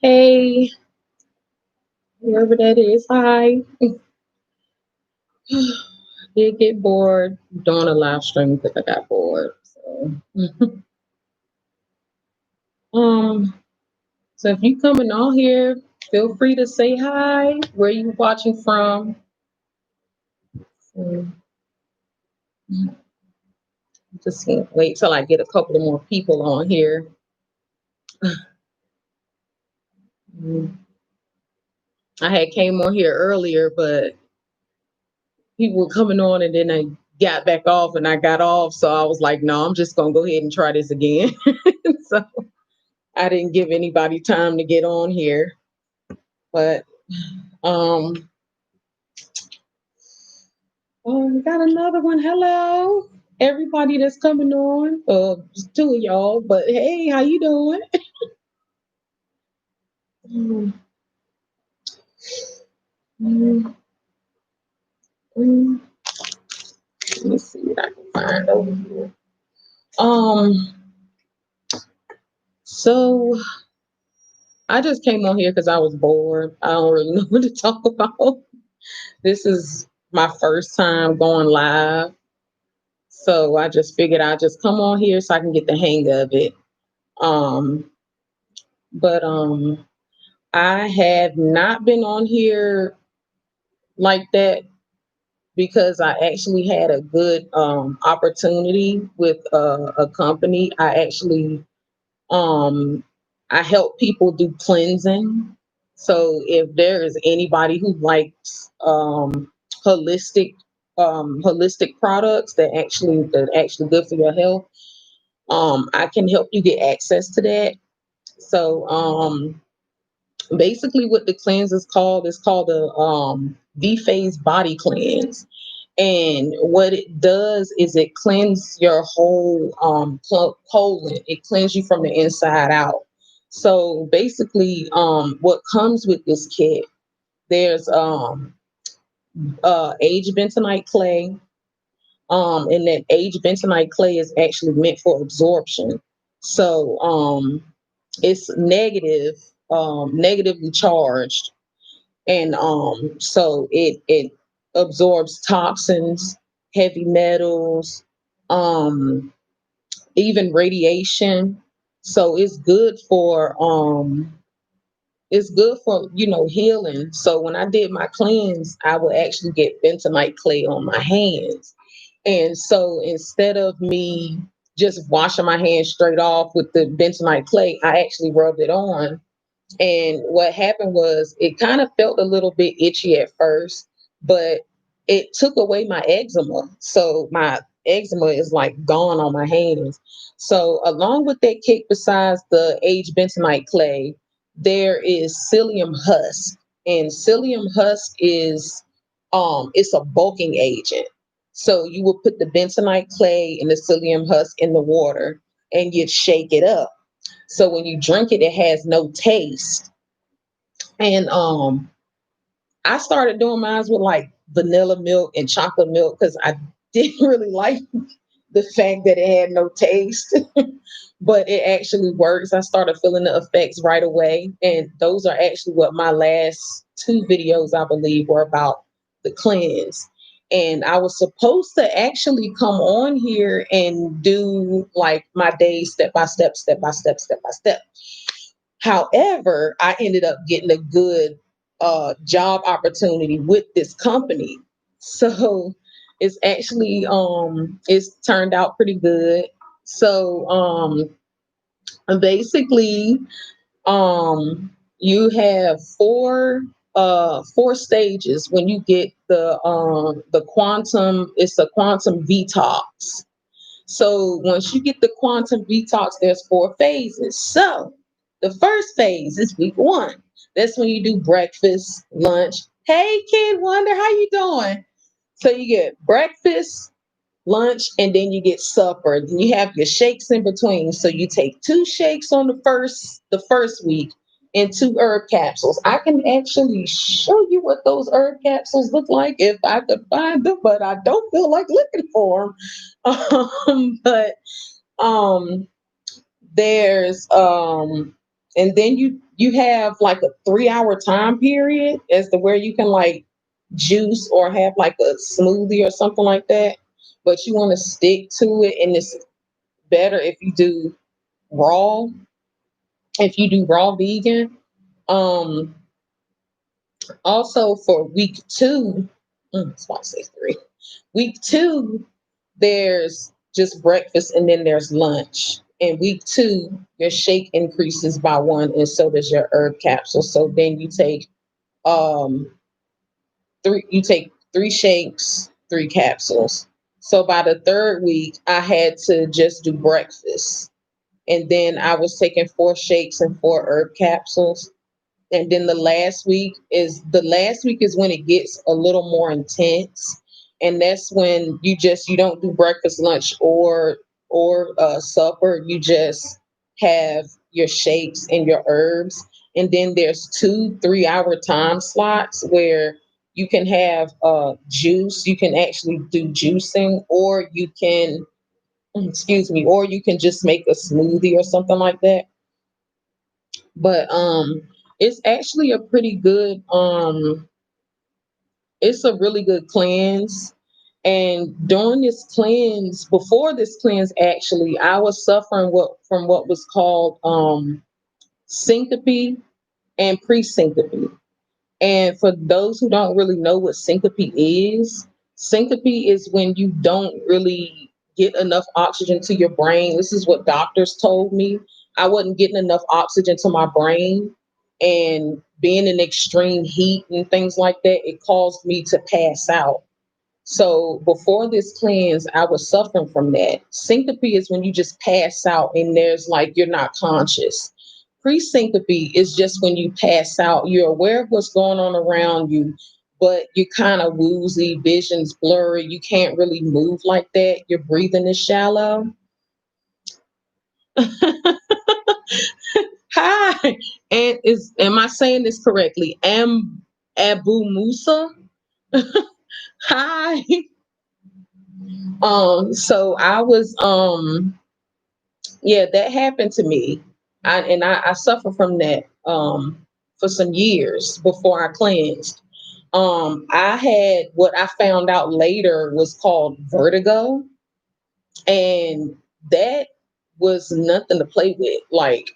Hey, whoever that is, hi. Did get bored doing a live stream because I got bored. So, um, so if you coming on here, feel free to say hi. Where you watching from? So, just wait till I get a couple of more people on here. Mm, I had came on here earlier, but people were coming on, and then I got back off, and I got off. So I was like, no, I'm just gonna go ahead and try this again. So I didn't give anybody time to get on here, but um, oh, we got another one. Hello, everybody that's coming on. Just two of y'all, but hey, how you doing? Mm, mm, mm. Let me see what I can find over here. Um, so I just came on here because I was bored. I don't really know what to talk about. This is my first time going live, so I just figured I'd just come on here so I can get the hang of it. Um, but I have not been on here like that because I actually had a good opportunity with a company. Um, I help people do cleansing. So if there is anybody who likes holistic holistic products that actually good for your health, I can help you get access to that. So basically what the cleanse is called a V-phase body cleanse. And what it does is it cleanses your whole colon. It cleanses you from the inside out. So basically, what comes with this kit, there's aged bentonite clay, and that aged bentonite clay is actually meant for absorption. So it's negatively charged, and so it absorbs toxins, heavy metals, um even radiation. So it's good for healing. So when I did my cleanse, I would actually get bentonite clay on my hands, and so instead of me just washing my hands straight off with the bentonite clay, I actually rubbed it on. And what happened was it kind of felt a little bit itchy at first, but it took away my eczema. So my eczema is like gone on my hands. So along with that cake, besides the aged bentonite clay, there is psyllium husk. And psyllium husk is it's a bulking agent. So you will put the bentonite clay and the psyllium husk in the water and you shake it up. So when you drink it, it has no taste. And I started doing mine with like vanilla milk and chocolate milk because I didn't really like the fact that it had no taste. But it actually works. I started feeling the effects right away. And those are actually what my last two videos, I believe, were about, the cleanse. And I was supposed to actually come on here and do like my day step by step, step by step, step by step. However, I ended up getting a good job opportunity with this company. So it's turned out pretty good. So basically, you have four stages when you get the quantum. It's a quantum detox. So once you get the quantum detox, there's four phases. So the first phase is week one. That's when you do breakfast, lunch. Hey, Kid Wonder, how you doing? So you get breakfast, lunch, and then you get supper. Then you have your shakes in between. So you take two shakes on the first week and two herb capsules. I can actually show you what those herb capsules look like if I could find them, but I don't feel like looking for them. But Um, there's and then you have like a 3 hour time period as to where you can like juice or have like a smoothie or something like that. But you want to stick to it, and it's better if you do raw. If you do raw vegan, um, also for week two, that's why I say three. Week two, there's just breakfast and then there's lunch. And week two, your shake increases by one, and so does your herb capsule. So then um you take three shakes, three capsules. So by the third week, I had to just do breakfast. And then I was taking four shakes and four herb capsules. And then the last week is when it gets a little more intense, and that's when you don't do breakfast, lunch, or supper. You just have your shakes and your herbs. And then there's 2 3 hour time slots where you can have juice. You can actually do juicing, or you can excuse me, or you can just make a smoothie or something like that. But it's actually a pretty good it's a really good cleanse. And during this cleanse, before this cleanse, actually, I was suffering what was called syncope and pre-syncope. And for those who don't really know what syncope is when you don't really get enough oxygen to your brain. This is what doctors told me. I wasn't getting enough oxygen to my brain, and being in extreme heat and things like that, it caused me to pass out. So before this cleanse, I was suffering from that. Syncope is when you just pass out and there's like you're not conscious. Pre-syncope is just when you pass out. You're aware of what's going on around you, but you're kind of woozy, vision's blurry. You can't really move like that. Your breathing is shallow. Hi, and is am I saying this correctly? Abu Musa. Hi. So I was yeah, that happened to me. I suffered from that for some years before I cleansed. I had what I found out later was called vertigo, and that was nothing to play with. Like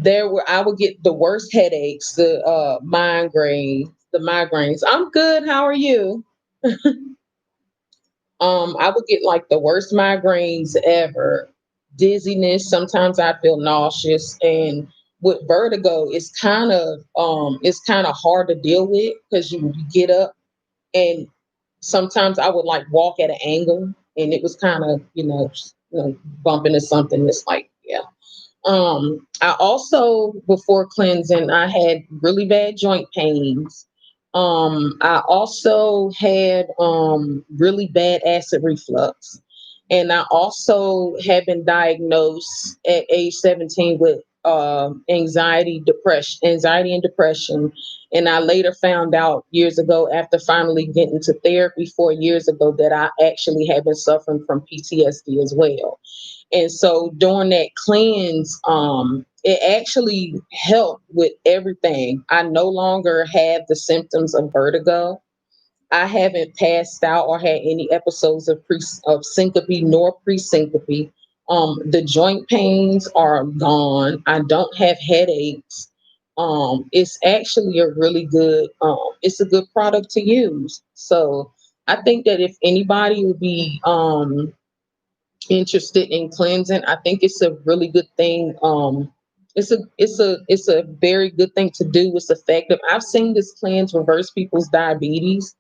I would get the worst headaches, the migraines. I'm good. How are you? I would get like the worst migraines ever, dizziness. Sometimes I feel nauseous, and with vertigo, it's kind of hard to deal with because you get up, and sometimes I would like walk at an angle, and it was kind of bump into something. It's like yeah. I also, before cleansing, I had really bad joint pains. I also had really bad acid reflux. And I also had been diagnosed at age 17 with anxiety and depression. And I later found out years ago, after finally getting into therapy 4 years ago, that I actually had been suffering from PTSD as well. And so during that cleanse, it actually helped with everything. I no longer have the symptoms of vertigo. I haven't passed out or had any episodes of syncope nor pre-syncope. The joint pains are gone. I don't have headaches. It's actually a really good. It's a good product to use. So I think that if anybody would be interested in cleansing, I think it's a really good thing. It's a very good thing to do. It's effective. I've seen this cleanse reverse people's diabetes.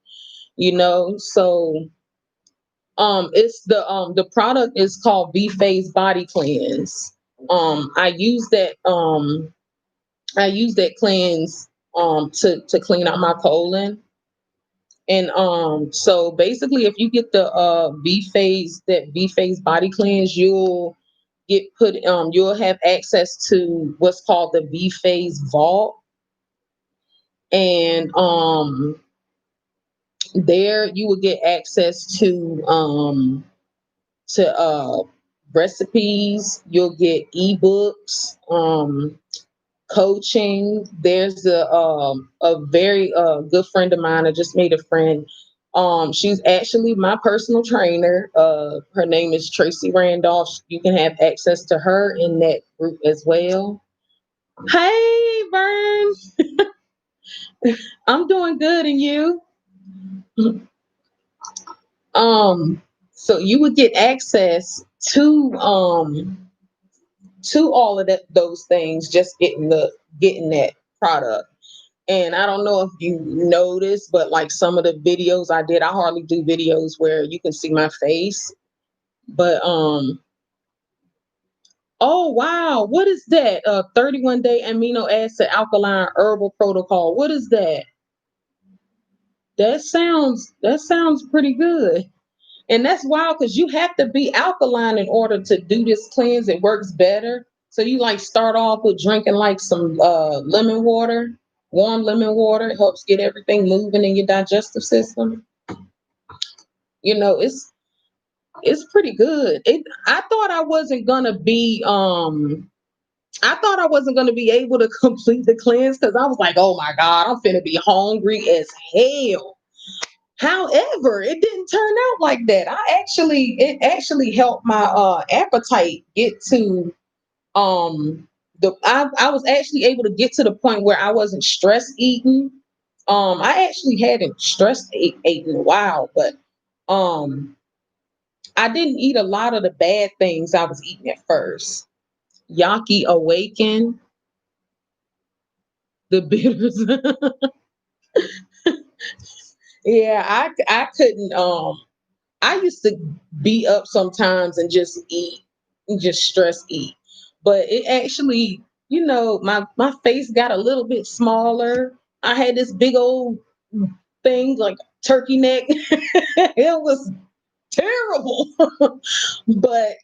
So the product is called B Phase Body Cleanse. Um, I use that um I use that cleanse to clean out my colon. And so basically, if you get the V Phase body cleanse, you'll have access to what's called the V Phase Vault. And there you will get access to recipes, you'll get ebooks, coaching. There's a very good friend of mine. I just made a friend. She's actually my personal trainer. Her name is Tracy Randolph. You can have access to her in that group as well. Hey, Vern. I'm doing good, and you? Um, so you would get access to all of those things, just getting that product. And I don't know if you noticed, but like some of the videos I did, I hardly do videos where you can see my face. But oh wow, what is that? 31-day amino acid alkaline herbal protocol. What is that? That sounds pretty good. And that's wild because you have to be alkaline in order to do this cleanse. It works better. So you like start off with drinking like some lemon water, warm lemon water. It helps get everything moving in your digestive system. It's pretty good. I thought I wasn't gonna be I thought I wasn't gonna be able to complete the cleanse because I was like, oh my God, I'm finna be hungry as hell. However, it didn't turn out like that. It actually helped my appetite get to I was actually able to get to the point where I wasn't stress eating. I actually hadn't ate in a while, but um I didn't eat a lot of the bad things I was eating at first. Yaki awaken, the bitters. Yeah, I couldn't I used to be up sometimes and just eat and just stress eat. But it actually, my face got a little bit smaller. I had this big old thing like turkey neck. It was terrible. But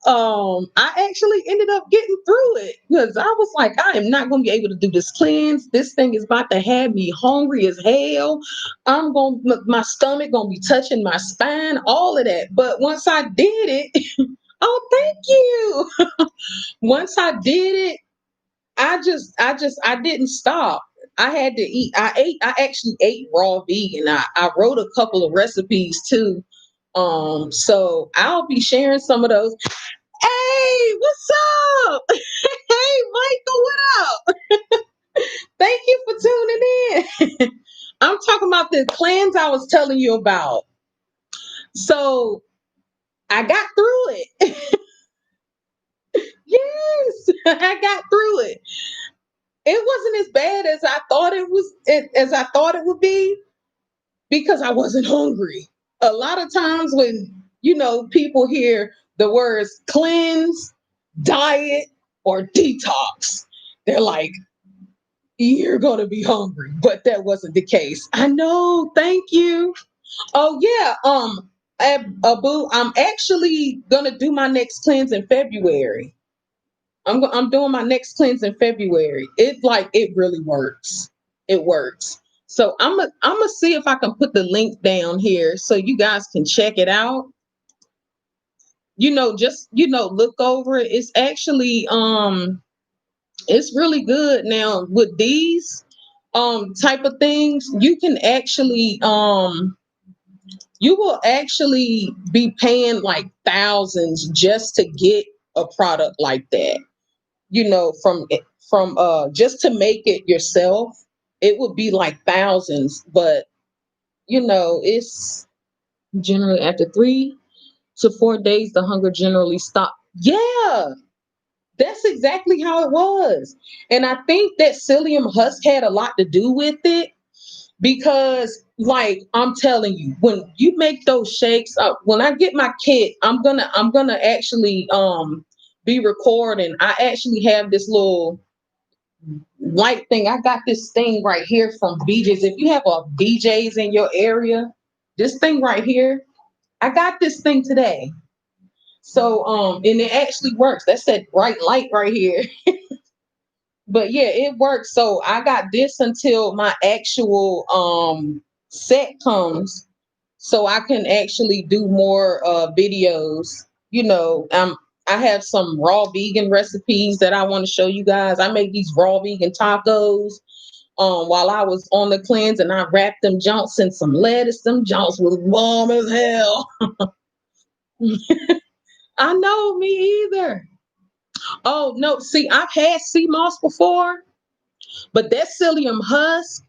I actually ended up getting through it because I was like, I am not going to be able to do this cleanse. This thing is about to have me hungry as hell. My stomach going to be touching my spine, all of that. But once I did it, oh, thank you. Once I did it, I didn't stop. I had to eat. I actually ate raw vegan. I wrote a couple of recipes too. So I'll be sharing some of those. Hey, what's up? Hey, Michael, what up? Thank you for tuning in. I'm talking about the plans I was telling you about. So I got through it. Yes, I got through it. It wasn't as bad as I thought as I thought it would be because I wasn't hungry. A lot of times when people hear the words cleanse, diet, or detox, they're like, you're going to be hungry, but that wasn't the case. I know. Thank you. Oh yeah. Abu, I'm actually going to do my next cleanse in February. I'm doing my next cleanse in February. It really works. It works. So I'm gonna see if I can put the link down here so you guys can check it out. Just look over it. It's actually it's really good. Now with these type of things, you will actually be paying like thousands just to get a product like that. From just to make it yourself, it would be like thousands. But it's generally after 3 to 4 days, the hunger generally stop. Yeah, that's exactly how it was. And I think that psyllium husk had a lot to do with it because, like, I'm telling you, when you make those shakes, when I get my kit, I'm gonna actually be recording. I actually have this little light thing. I got this thing right here from BJ's. If you have a BJ's in your area, this thing right here, I got this thing today. So and it actually works. That's that bright light right here. But yeah, it works. So I got this until my actual set comes so I can actually do more videos, I have some raw vegan recipes that I want to show you guys. I make these raw vegan tacos while I was on the cleanse, and I wrapped them junks in some lettuce. Them junks was warm as hell. I know, me either. Oh no, see, I've had sea moss before, but that psyllium husk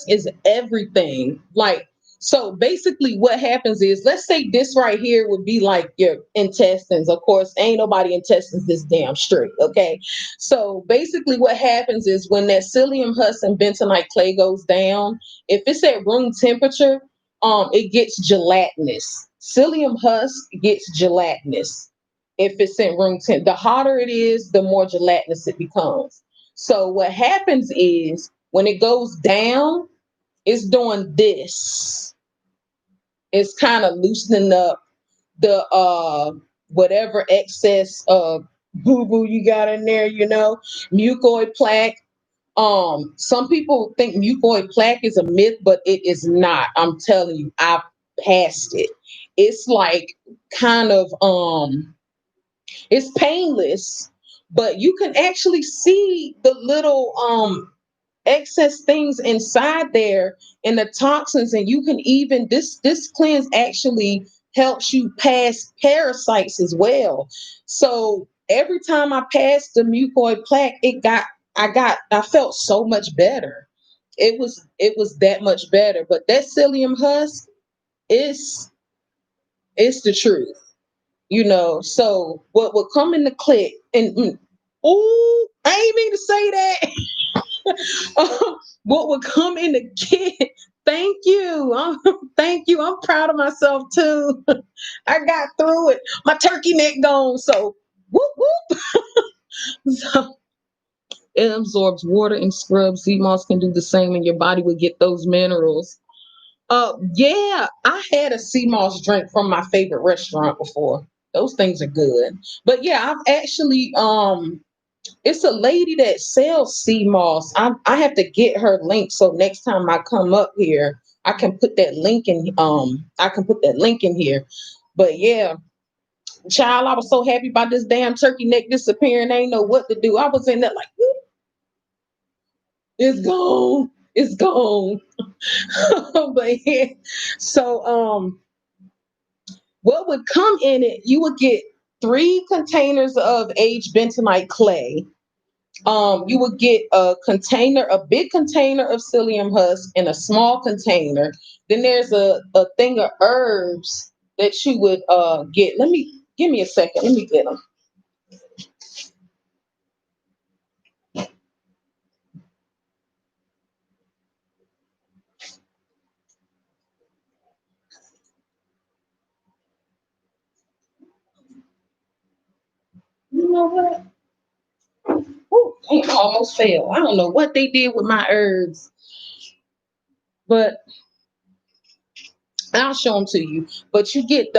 is everything. Like, so basically what happens is, let's say this right here would be like your intestines. Of course, ain't nobody intestines this damn straight, okay? So basically what happens is when that psyllium husk and bentonite clay goes down, if it's at room temperature, it gets gelatinous. Psyllium husk gets gelatinous if it's in room temp. The hotter it is, the more gelatinous it becomes. So what happens is when it goes down, it's doing this. It's kind of loosening up the whatever excess boo boo you got in there, mucoid plaque. Some people think mucoid plaque is a myth, but it is not. I'm telling you, I've passed it. It's like kind of it's painless, but you can actually see the little excess things inside there and the toxins, and you can even this cleanse actually helps you pass parasites as well. So every time I passed the mucoid plaque, I felt so much better. It was that much better. But that psyllium husk is it's the truth. So what would come in the click and oh, I ain't mean to say that. What would come in the kit? Thank you. Thank you. I'm proud of myself too. I got through it. My turkey neck gone. So whoop whoop. So it absorbs water and scrubs. Sea moss can do the same, and your body would get those minerals. Yeah, I had a sea moss drink from my favorite restaurant before. Those things are good. But yeah, I've actually it's a lady that sells sea moss. I have to get her link so next time I come up here, I can put that link in here. But yeah, child, I was so happy about this damn turkey neck disappearing. I ain't know what to do. I was in there like, "Whoop, it's gone. It's gone." But yeah, so what would come in it, you would get 3 containers of aged bentonite clay. You would get a big container of psyllium husk and a small container. Then there's a thing of herbs that you would get. Give me a second. Let me get them. You know what? Ooh, I almost fell. I don't know what they did with my herbs, but I'll show them to you. But you get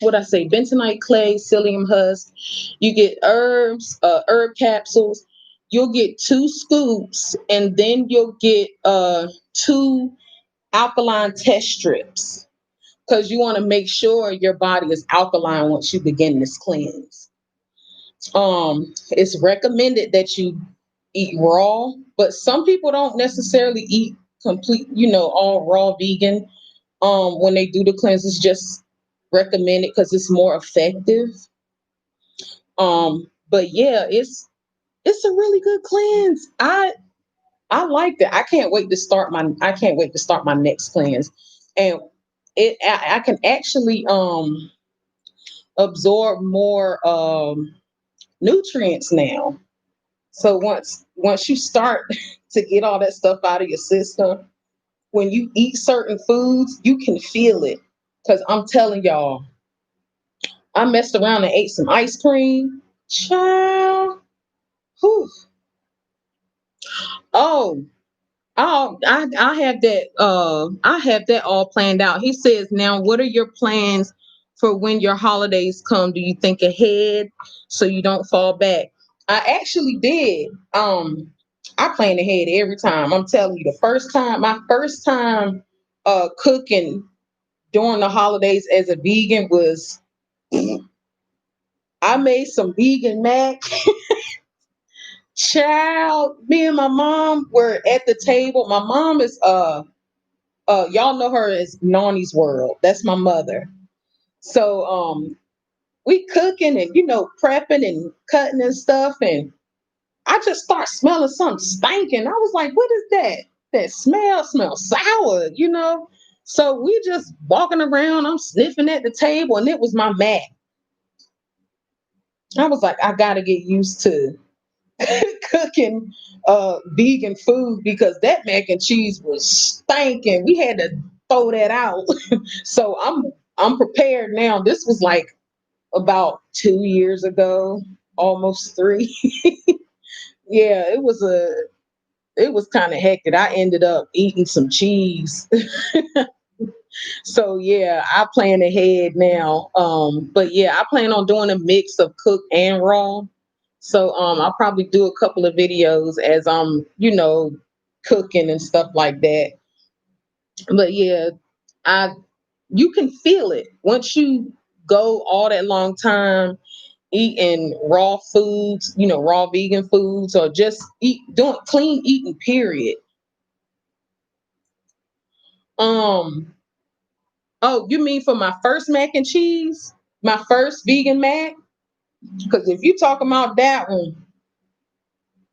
what I say, bentonite clay, psyllium husk. You get herbs, herb capsules. You'll get 2 scoops, and then you'll get 2 alkaline test strips because you want to make sure your body is alkaline once you begin this cleanse. It's recommended that you eat raw, but some people don't necessarily eat complete, all raw vegan when they do the cleanse. It's just recommended because it's more effective. But yeah, it's a really good cleanse. I liked it. I can't wait to start my next cleanse. And I can actually absorb more nutrients now. So once you start to get all that stuff out of your system, when you eat certain foods, you can feel it. Cause I'm telling y'all, I messed around and ate some ice cream. Child. Whew. Oh, I have that all planned out. He says, now what are your plans for when your holidays come? Do you think ahead so you don't fall back? I actually did. I plan ahead every time. I'm telling you, my first time cooking during the holidays as a vegan was I made some vegan mac. Child, me and my mom were at the table. My mom is y'all know her as Nani's World. That's my mother. So we cooking and prepping and cutting and stuff, and I just start smelling something stinking. I was like, what is that? That smells sour. So we just walking around, I'm sniffing at the table, and it was my mac. I was like, I gotta get used to cooking vegan food because that mac and cheese was stinking. We had to throw that out. So I'm prepared now. This was like about 2 years ago, almost three. Yeah, it was kind of hectic. I ended up eating some cheese. So yeah, I plan ahead now. But yeah, I plan on doing a mix of cooked and raw. So I'll probably do a couple of videos as I'm, cooking and stuff like that. But yeah, I you can feel it once you go all that long time eating raw foods, raw vegan foods, or just doing clean eating, period. Um, oh, you mean for my first mac and cheese? My first vegan mac? Because if you talk about that one,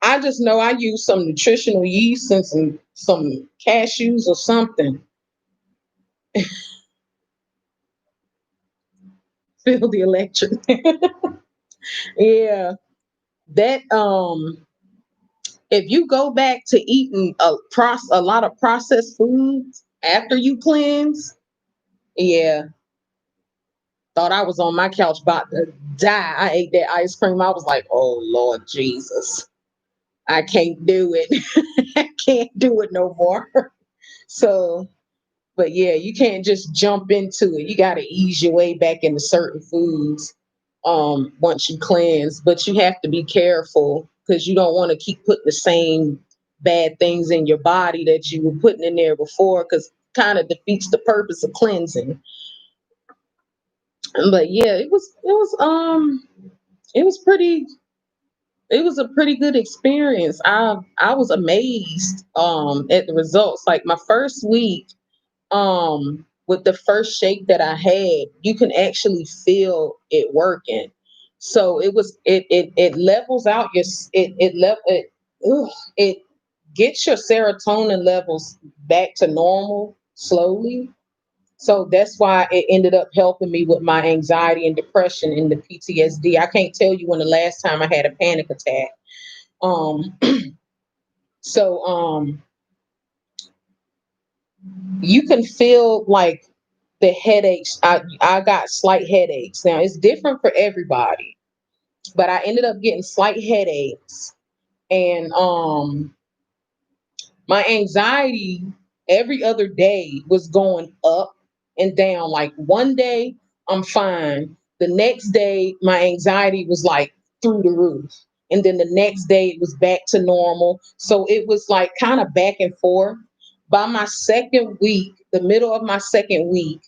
I just know I used some nutritional yeast and some cashews or something. Feel the electric. Yeah. That if you go back to eating a lot of processed foods after you cleanse, yeah, thought I was on my couch about to die. I ate that ice cream. I was like, oh Lord Jesus, I can't do it. I can't do it no more. So, but yeah, you can't just jump into it. You got to ease your way back into certain foods once you cleanse. But you have to be careful because you don't want to keep putting the same bad things in your body that you were putting in there before, because kind of defeats the purpose of cleansing. But yeah, it was a pretty good experience. I was amazed at the results. Like my first week, with the first shake that I had, you can actually feel it working. So it levels out your ugh, it gets your serotonin levels back to normal slowly. So that's why it ended up helping me with my anxiety and depression and the PTSD. I can't tell you when the last time I had a panic attack. Um, so you can feel like the headaches. I got slight headaches. Now it's different for everybody, but I ended up getting slight headaches, and my anxiety every other day was going up and down. Like one day I'm fine. The next day my anxiety was like through the roof. And then the next day it was back to normal. So it was like kind of back and forth. By my second week, the middle of my second week,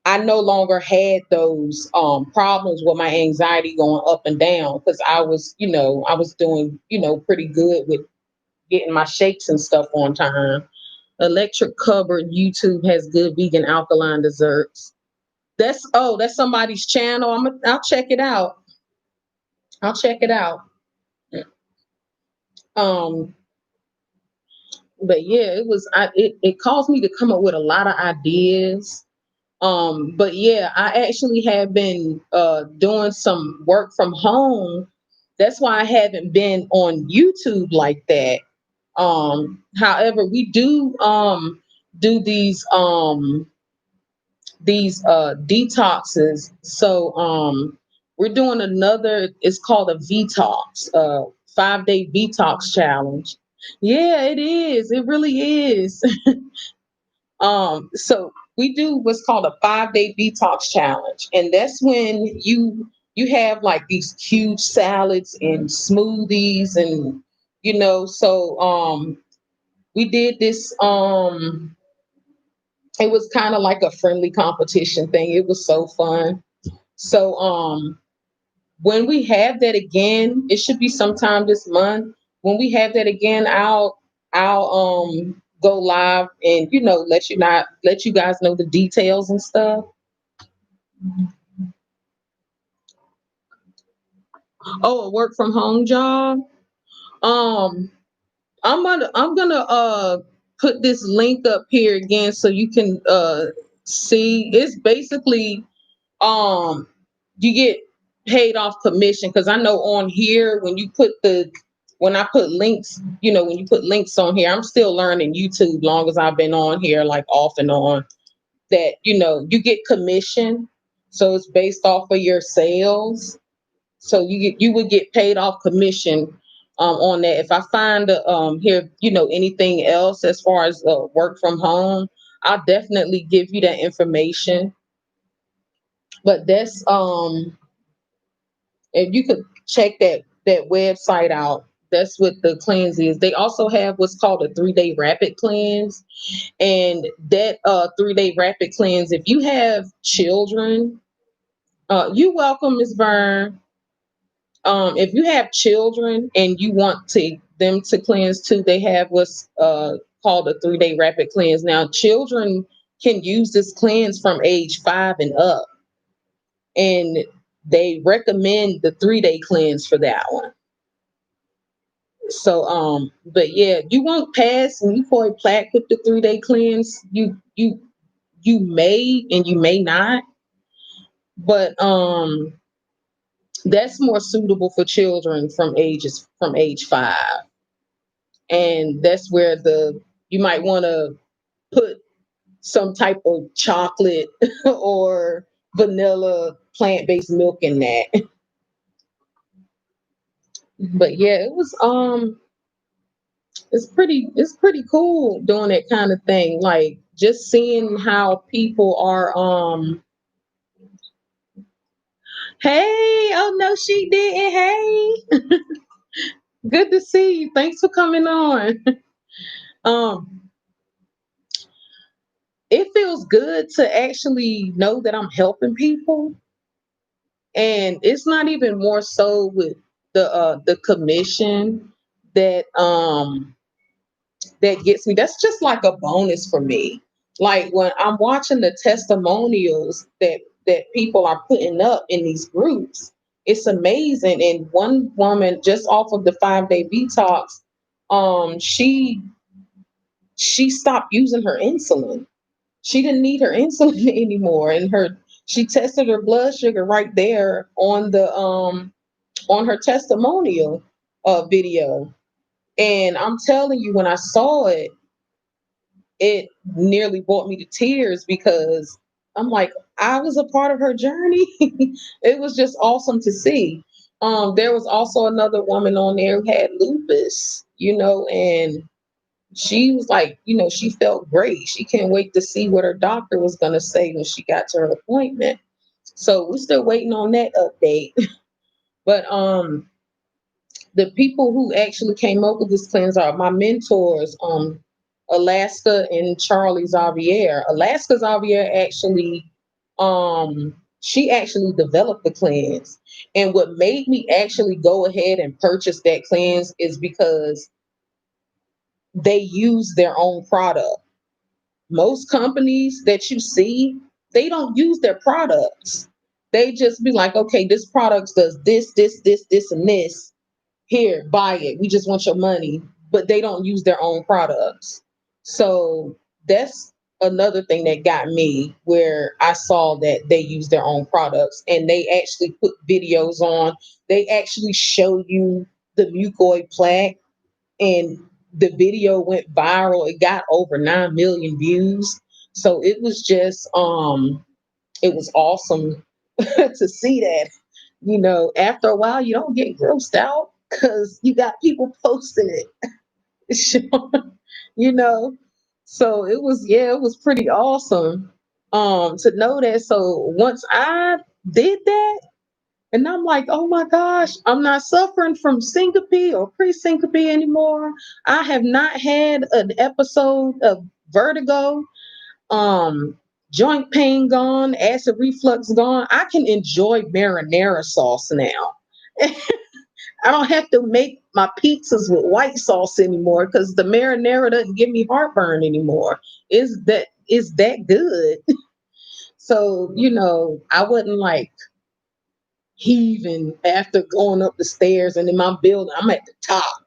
I no longer had those problems with my anxiety going up and down because I was doing, pretty good with getting my shakes and stuff on time. Electric Cupboard YouTube has good vegan alkaline desserts. That's somebody's channel. I'll check it out. I'll check it out. Um, but yeah, it caused me to come up with a lot of ideas. But yeah, I actually have been doing some work from home. That's why I haven't been on YouTube like that. However, we do these detoxes. So we're doing another, it's called a Vtox, 5-day Vtox challenge. Yeah, it is. It really is. So we do what's called a 5-day detox challenge, and that's when you have like these huge salads and smoothies, and so we did this It was kind of like a friendly competition thing. It was so fun. So when we have that again, it should be sometime this month. When we have that again, I'll go live and let you guys know the details and stuff. Oh, a work from home job. Um, I'm gonna put this link up here again so you can see. It's basically um you get paid off commission, because I know on here when I put links, when you put links on here, I'm still learning YouTube long as I've been on here, like off and on, that you get commission. So it's based off of your sales. So you would get paid off commission on that. If I find here anything else as far as work from home, I'll definitely give you that information. But that's if you could check that website out. That's what the cleanse is. They also have what's called a 3-day rapid cleanse, and that 3-day rapid cleanse. If you have children, you welcome, Miss Byrne. If you have children and you want them to cleanse too, they have what's called a 3-day rapid cleanse. Now, children can use this cleanse from age 5 and up, and they recommend the 3-day cleanse for that one. So, but yeah, you won't pass mucoid plaque with the 3-day cleanse. You may and you may not, but that's more suitable for children from age 5, and that's where you might want to put some type of chocolate or vanilla plant-based milk in that. But yeah, it's pretty cool doing that kind of thing, like just seeing how people are hey, oh no she didn't, hey, good to see you, thanks for coming on. um it feels good to actually know that I'm helping people, and it's not even more so with the commission that that gets me. That's just like a bonus for me. Like when I'm watching the testimonials that people are putting up in these groups, it's amazing. And one woman, just off of the 5-day detox, she stopped using her insulin. She didn't need her insulin anymore, and she tested her blood sugar right there on her testimonial video. And I'm telling you, when I saw it, it nearly brought me to tears, because I'm like, I was a part of her journey. It was just awesome to see. There was also another woman on there who had lupus, and she was like, she felt great. She can't wait to see what her doctor was going to say when she got to her appointment. So we're still waiting on that update. But the people who actually came up with this cleanse are my mentors, Alaska and Charlie Xavier. Alaska Xavier actually, she actually developed the cleanse. And what made me actually go ahead and purchase that cleanse is because they use their own product. Most companies that you see, they don't use their products. They just be like, okay, this product does this, and this. Here, buy it. We just want your money. But they don't use their own products. So that's another thing that got me, where I saw that they use their own products and they actually put videos on. They actually show you the mucoid plaque, and the video went viral. It got over 9 million views. So it was awesome to see that. After a while, you don't get grossed out because you got people posting it. you know. So it was pretty awesome to know that. So once I did that, and I'm like, oh my gosh, I'm not suffering from syncope or pre-syncope anymore. I have not had an episode of vertigo. um joint pain gone, acid reflux gone. I can enjoy marinara sauce now. I don't have to make my pizzas with white sauce anymore because the marinara doesn't give me heartburn anymore. Is that good? So, I wasn't like heaving after going up the stairs, and in my building, I'm at the top.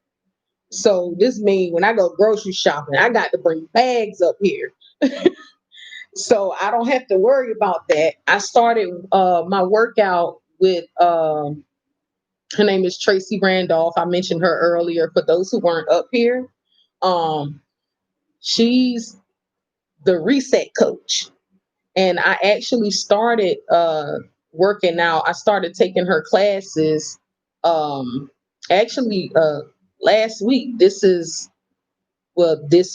So this means when I go grocery shopping, I got to bring bags up here. So I don't have to worry about that. I started my workout with her name is Tracy Randolph. I mentioned her earlier. For those who weren't up here, um, she's the reset coach. And I actually started working out. I started taking her classes um, actually last week. This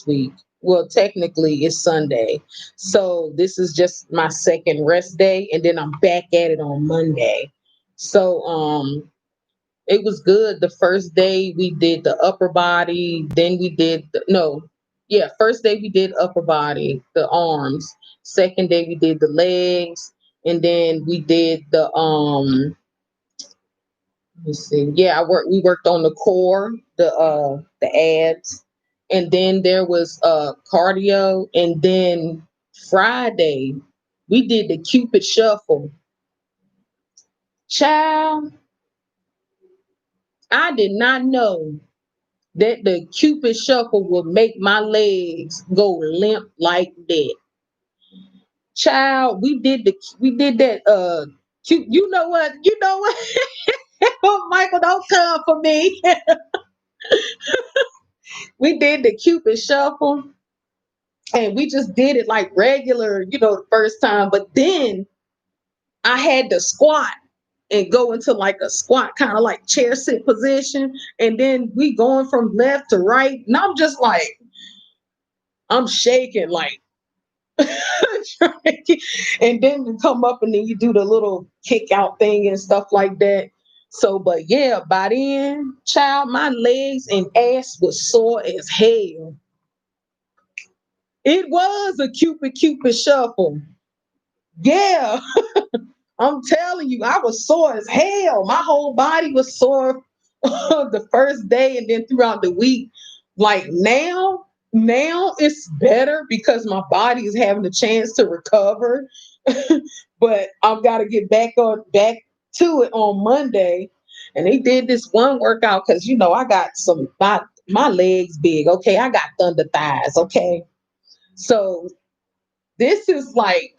week. Well, technically it's Sunday. So this is just my second rest day, and then I'm back at it on Monday. So it was good. The first day we did the upper body, then we did no, yeah, first day we did upper body, the arms. Second day we did the legs, and then we did the let's see. Yeah, we worked on the core, the abs, and then there was cardio, and then Friday we did the Cupid shuffle. Child, I did not know that the Cupid shuffle will make my legs go limp like that. Child, we did that you know what? You know what? Michael, don't come for me. We did the Cupid shuffle, and we just did it like regular, the first time, but then I had to squat and go into like a squat kind of like chair sit position, and then we going from left to right, and I'm just like I'm shaking like and then you come up and then you do the little kick out thing and stuff like that. So, but yeah, by then, child, my legs and ass was sore as hell. It was a Cupid shuffle. Yeah, I'm telling you, I was sore as hell. My whole body was sore the first day, and then throughout the week. Like now it's better because my body is having a chance to recover. But I've got to get back to it on Monday. And they did this one workout because I got my legs big. Okay, I got thunder thighs. Okay, so this is like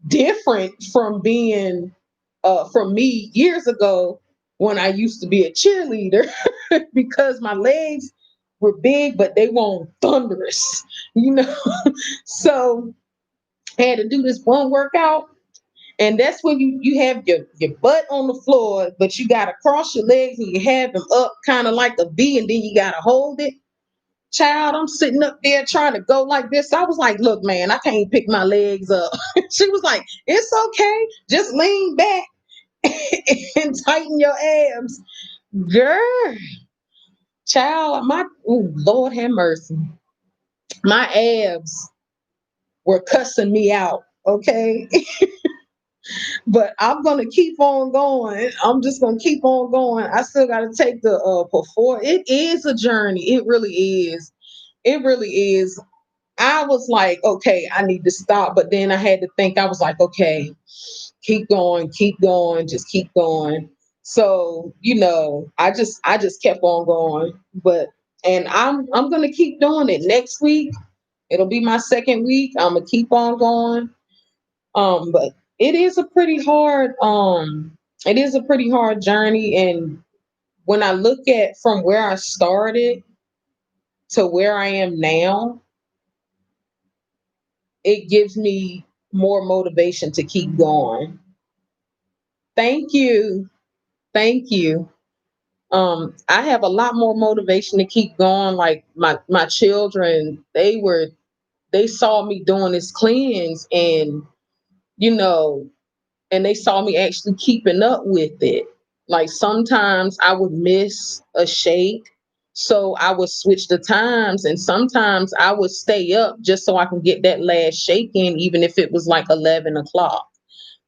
different from me years ago when I used to be a cheerleader because my legs were big, but they weren't thunderous, you know. So I had to do this one workout, and that's when you have your butt on the floor, but you gotta cross your legs and you have them up kind of like a V, and then you gotta hold it. Child, I'm sitting up there trying to go like this. I was like, look, man, I can't pick my legs up. She was like, it's okay. Just lean back and tighten your abs. Girl, child, Lord have mercy. My abs were cussing me out. Okay. But I'm gonna keep on going. I'm just gonna keep on going. I still gotta take the perform. It is a journey. It really is. It really is. I was like, okay, I need to stop. But then I had to think, I was like, okay, keep going, just keep going. So, I just kept on going. And I'm gonna keep doing it. Next week, it'll be my second week. I'm gonna keep on going. But it is a pretty hard journey. And when I look at from where I started to where I am now, it gives me more motivation to keep going. Thank you. Thank you. I have a lot more motivation to keep going. Like my children, they saw me doing this cleanse, and you know, and they saw me actually keeping up with it. Like sometimes I would miss a shake, So I would switch the times, and sometimes I would stay up just so I can get that last shake in, even if it was like 11 o'clock,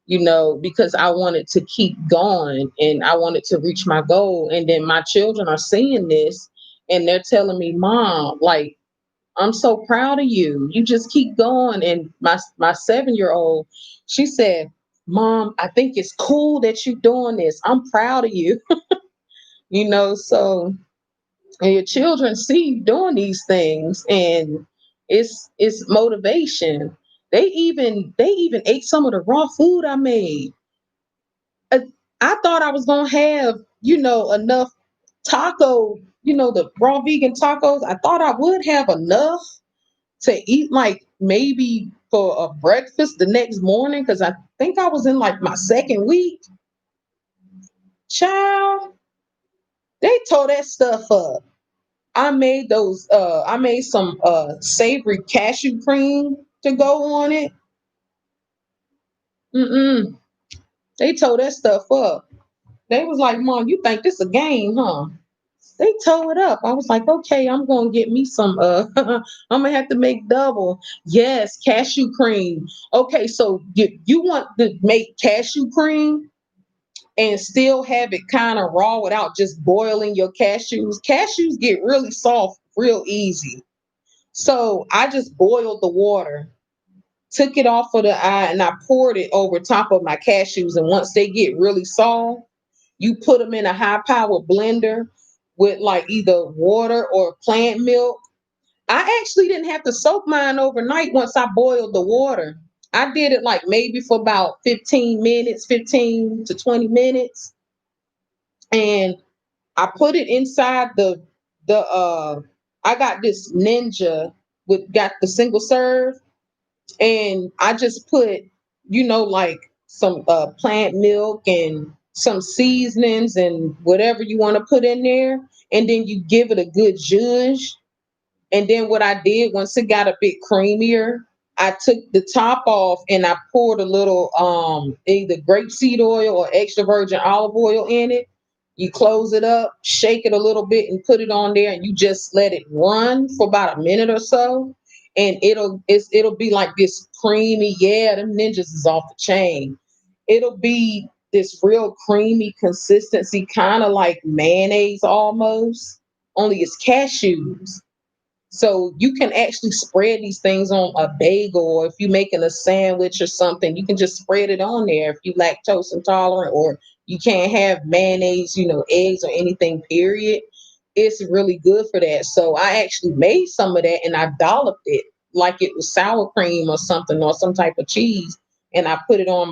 because I wanted to keep going and I wanted to reach my goal. And then my children are seeing this and they're telling me, Mom, like, I'm so proud of you. You just keep going. And my 7-year old, she said, Mom, I think it's cool that you're doing this. I'm proud of you. So and your children see you doing these things, and it's motivation. They even ate some of the raw food I made. uh, I thought I was gonna have, enough taco, the raw vegan tacos. I thought I would have enough to eat, like maybe for a breakfast the next morning, because I think I was in like my second week. Child, they tore that stuff up. I made some savory cashew cream to go on it. Mm-mm. They tore that stuff up. They was like, Mom, you think this a game, huh? They tore it up. I was like, okay, I'm gonna get me some I'm gonna have to make double. Yes, cashew cream. Okay, so you want to make cashew cream and still have it kind of raw without just boiling your cashews. Cashews get really soft real easy. So I just boiled the water, took it off of the eye, and I poured it over top of my cashews. And once they get really soft, you put them in a high power blender with like either water or plant milk. I actually didn't have to soak mine overnight once I boiled the water. I did it like maybe for about 15 minutes, 15 to 20 minutes. And I put it inside the I got this Ninja with got the single serve, and I just put, like some plant milk and some seasonings and whatever you want to put in there, and then you give it a good zhuzh. And then what I did once it got a bit creamier, I took the top off and I poured a little either grapeseed oil or extra virgin olive oil in it. You close it up, shake it a little bit, and put it on there, and you just let it run for about a minute or so, and it'll be like this creamy. Yeah, them ninjas is off the chain. It'll be this real creamy consistency, kind of like mayonnaise almost, only it's cashews. So you can actually spread these things on a bagel, or if you're making a sandwich or something, you can just spread it on there if you're lactose intolerant or you can't have mayonnaise, eggs or anything, period. It's really good for that. So I actually made some of that and I dolloped it like it was sour cream or something or some type of cheese. And I put it on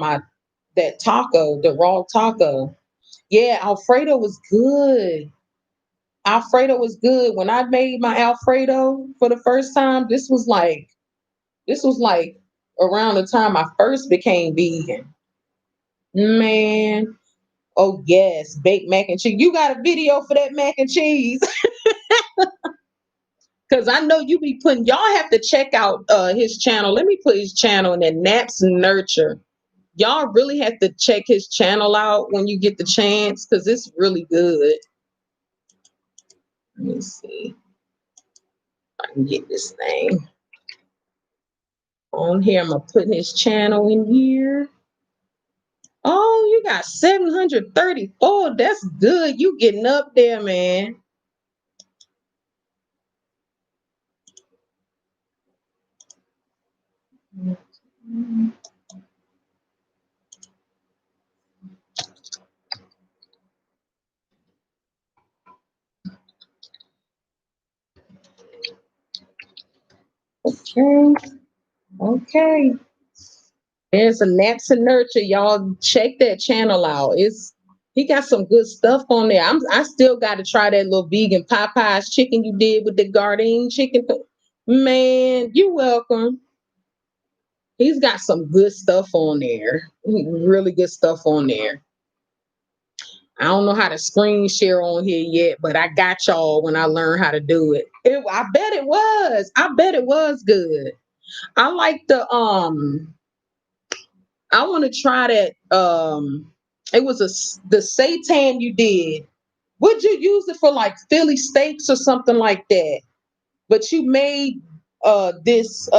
that taco, the raw taco. Yeah, Alfredo was good. Alfredo was good. When I made my Alfredo for the first time, this was like around the time I first became vegan. Man, oh yes, baked mac and cheese. You got a video for that mac and cheese? Because I know you be putting. Y'all have to check out his channel. Let me put his channel in there. Naps Nurture. Y'all really have to check his channel out when you get the chance, because it's really good. Let me see if I can get this thing on here. I'm gonna put his channel in here. Oh, you got 734. That's good. You getting up there, man. Okay. Okay. There's a Naps and Nurture. Y'all check that channel out. He got some good stuff on there. I still got to try that little vegan Popeyes chicken you did with the Gardein chicken. Man, you're welcome. He's got some good stuff on there. Really good stuff on there. I don't know how to screen share on here yet, but I got y'all when I learn how to do it. I bet it was. I bet it was good. I like I want to try that. It was the seitan you did would you use it for like Philly steaks or something like that? But you made this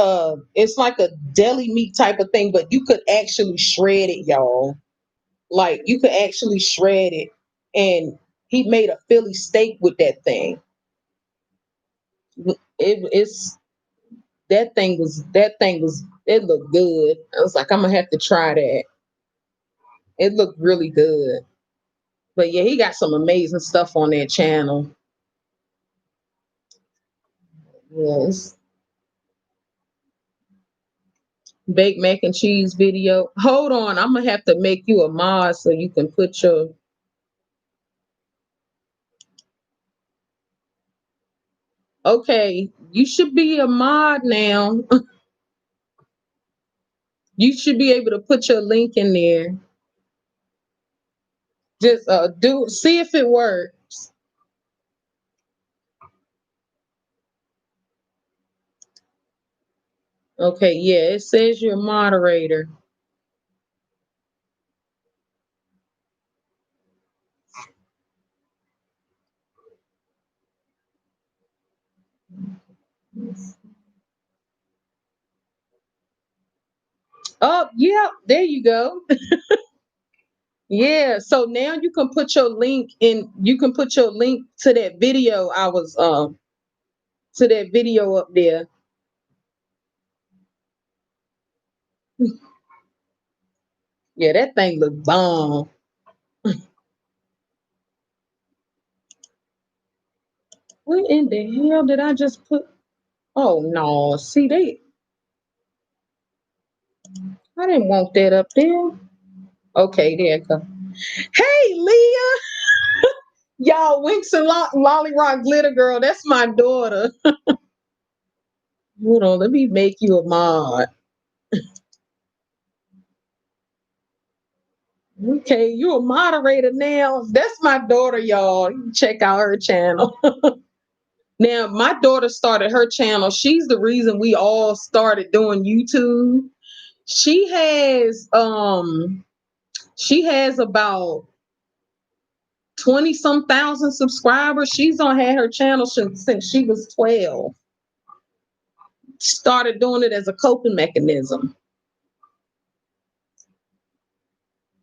it's like a deli meat type of thing, but you could actually shred it, y'all. Like you could actually shred it, and he made a Philly steak with that thing. It's that thing was it looked good. I was like, I'm gonna have to try that. It looked really good. But yeah, he got some amazing stuff on that channel. Yes. Baked mac and cheese video. Hold on, I'm gonna have to make you a mod so you can put your. Okay, you should be a mod now. You should be able to put your link in there. Just do see if it works. Okay, yeah, it says you're a moderator. Oh, yeah, there you go. Yeah, so now you can put your link in. You can put your link to that video. I was to that video up there. Yeah, that thing look bomb. What in the hell did I just put? Oh no, see I didn't want that up there. Okay, there it go. Hey, Leah, y'all, Winks and Lolly Rock Glitter Girl. That's my daughter. Hold on, let me make you a mod. Okay, you a moderator now. That's my daughter, y'all. You can check out her channel. Now, my daughter started her channel. She's the reason we all started doing YouTube. She has she has about 20 some thousand subscribers. She's on had her channel since she was 12. Started doing it as a coping mechanism.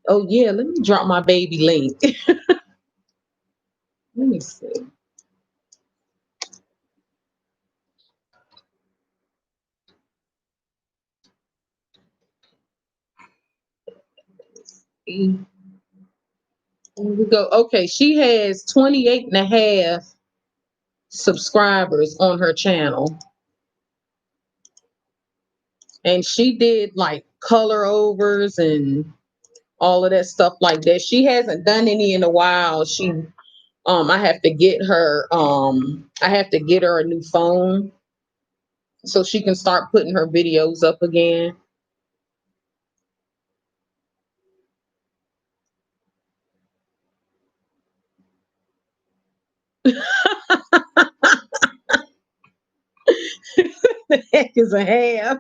Oh yeah, let me drop my baby link. Let me see. Here we go. Okay, she has 28 and a half subscribers on her channel. And she did like color overs and all of that stuff like that. She hasn't done any in a while. I have to get her a new phone so she can start putting her videos up again. The heck is a half?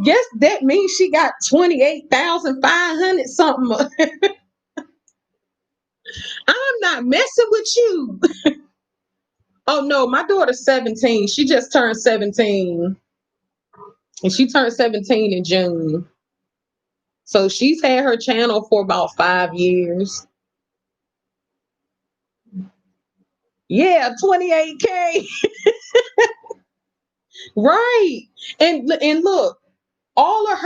Guess that means she got 28,500 something. I'm not messing with you. Oh no, my daughter's 17. She just turned 17. And she turned 17 in June. So she's had her channel for about 5 years. Yeah, 28K. Right. And look, all of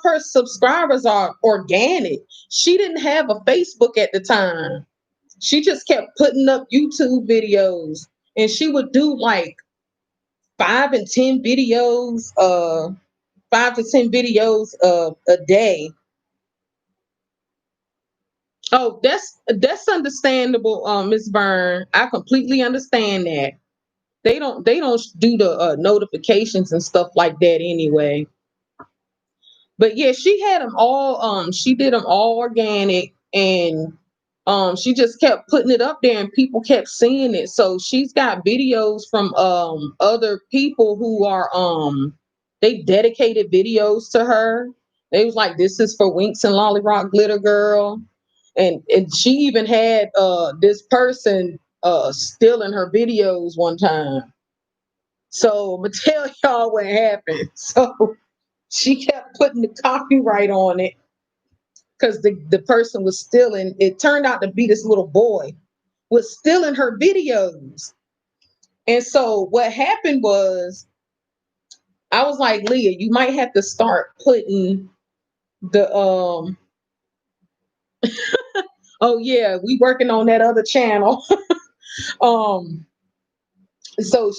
her subscribers are organic. She didn't have a Facebook at the time. She just kept putting up YouTube videos, and she would do like 5 and 10 videos, 5 to 10 videos a day. Oh, that's understandable, Miss Byrne. I completely understand that. They don't do the notifications and stuff like that anyway. But yeah, she did them all organic, and she just kept putting it up there and people kept seeing it. So she's got videos from other people who are they dedicated videos to her. They was like, this is for Winks and Lolly Rock Glitter Girl. And she even had this person stealing her videos one time. So I'm gonna tell y'all what happened. So she kept putting the copyright on it because the person was stealing. It turned out to be this little boy was stealing her videos. And so what happened was I was like, Leah, you might have to start putting the oh yeah, we working on that other channel. um so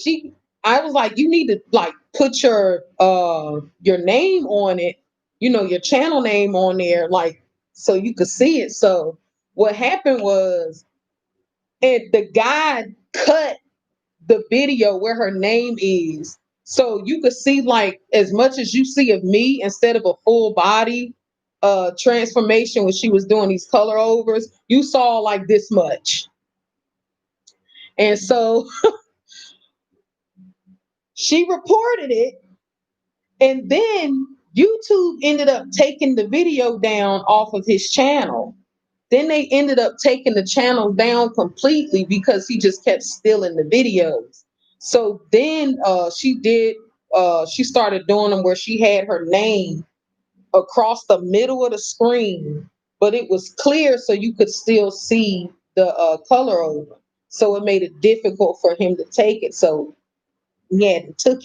I was like, you need to like put your name on it, your channel name on there, like so you could see it. So what happened was, and the guy cut the video where her name is. So you could see like as much as you see of me instead of a full body transformation when she was doing these color overs, you saw like this much. And so she reported it, and then YouTube ended up taking the video down off of his channel. Then they ended up taking the channel down completely because he just kept stealing the videos. So then she started doing them where she had her name across the middle of the screen, but it was clear so you could still see the color over. So it made it difficult for him to take it. So he hadn't took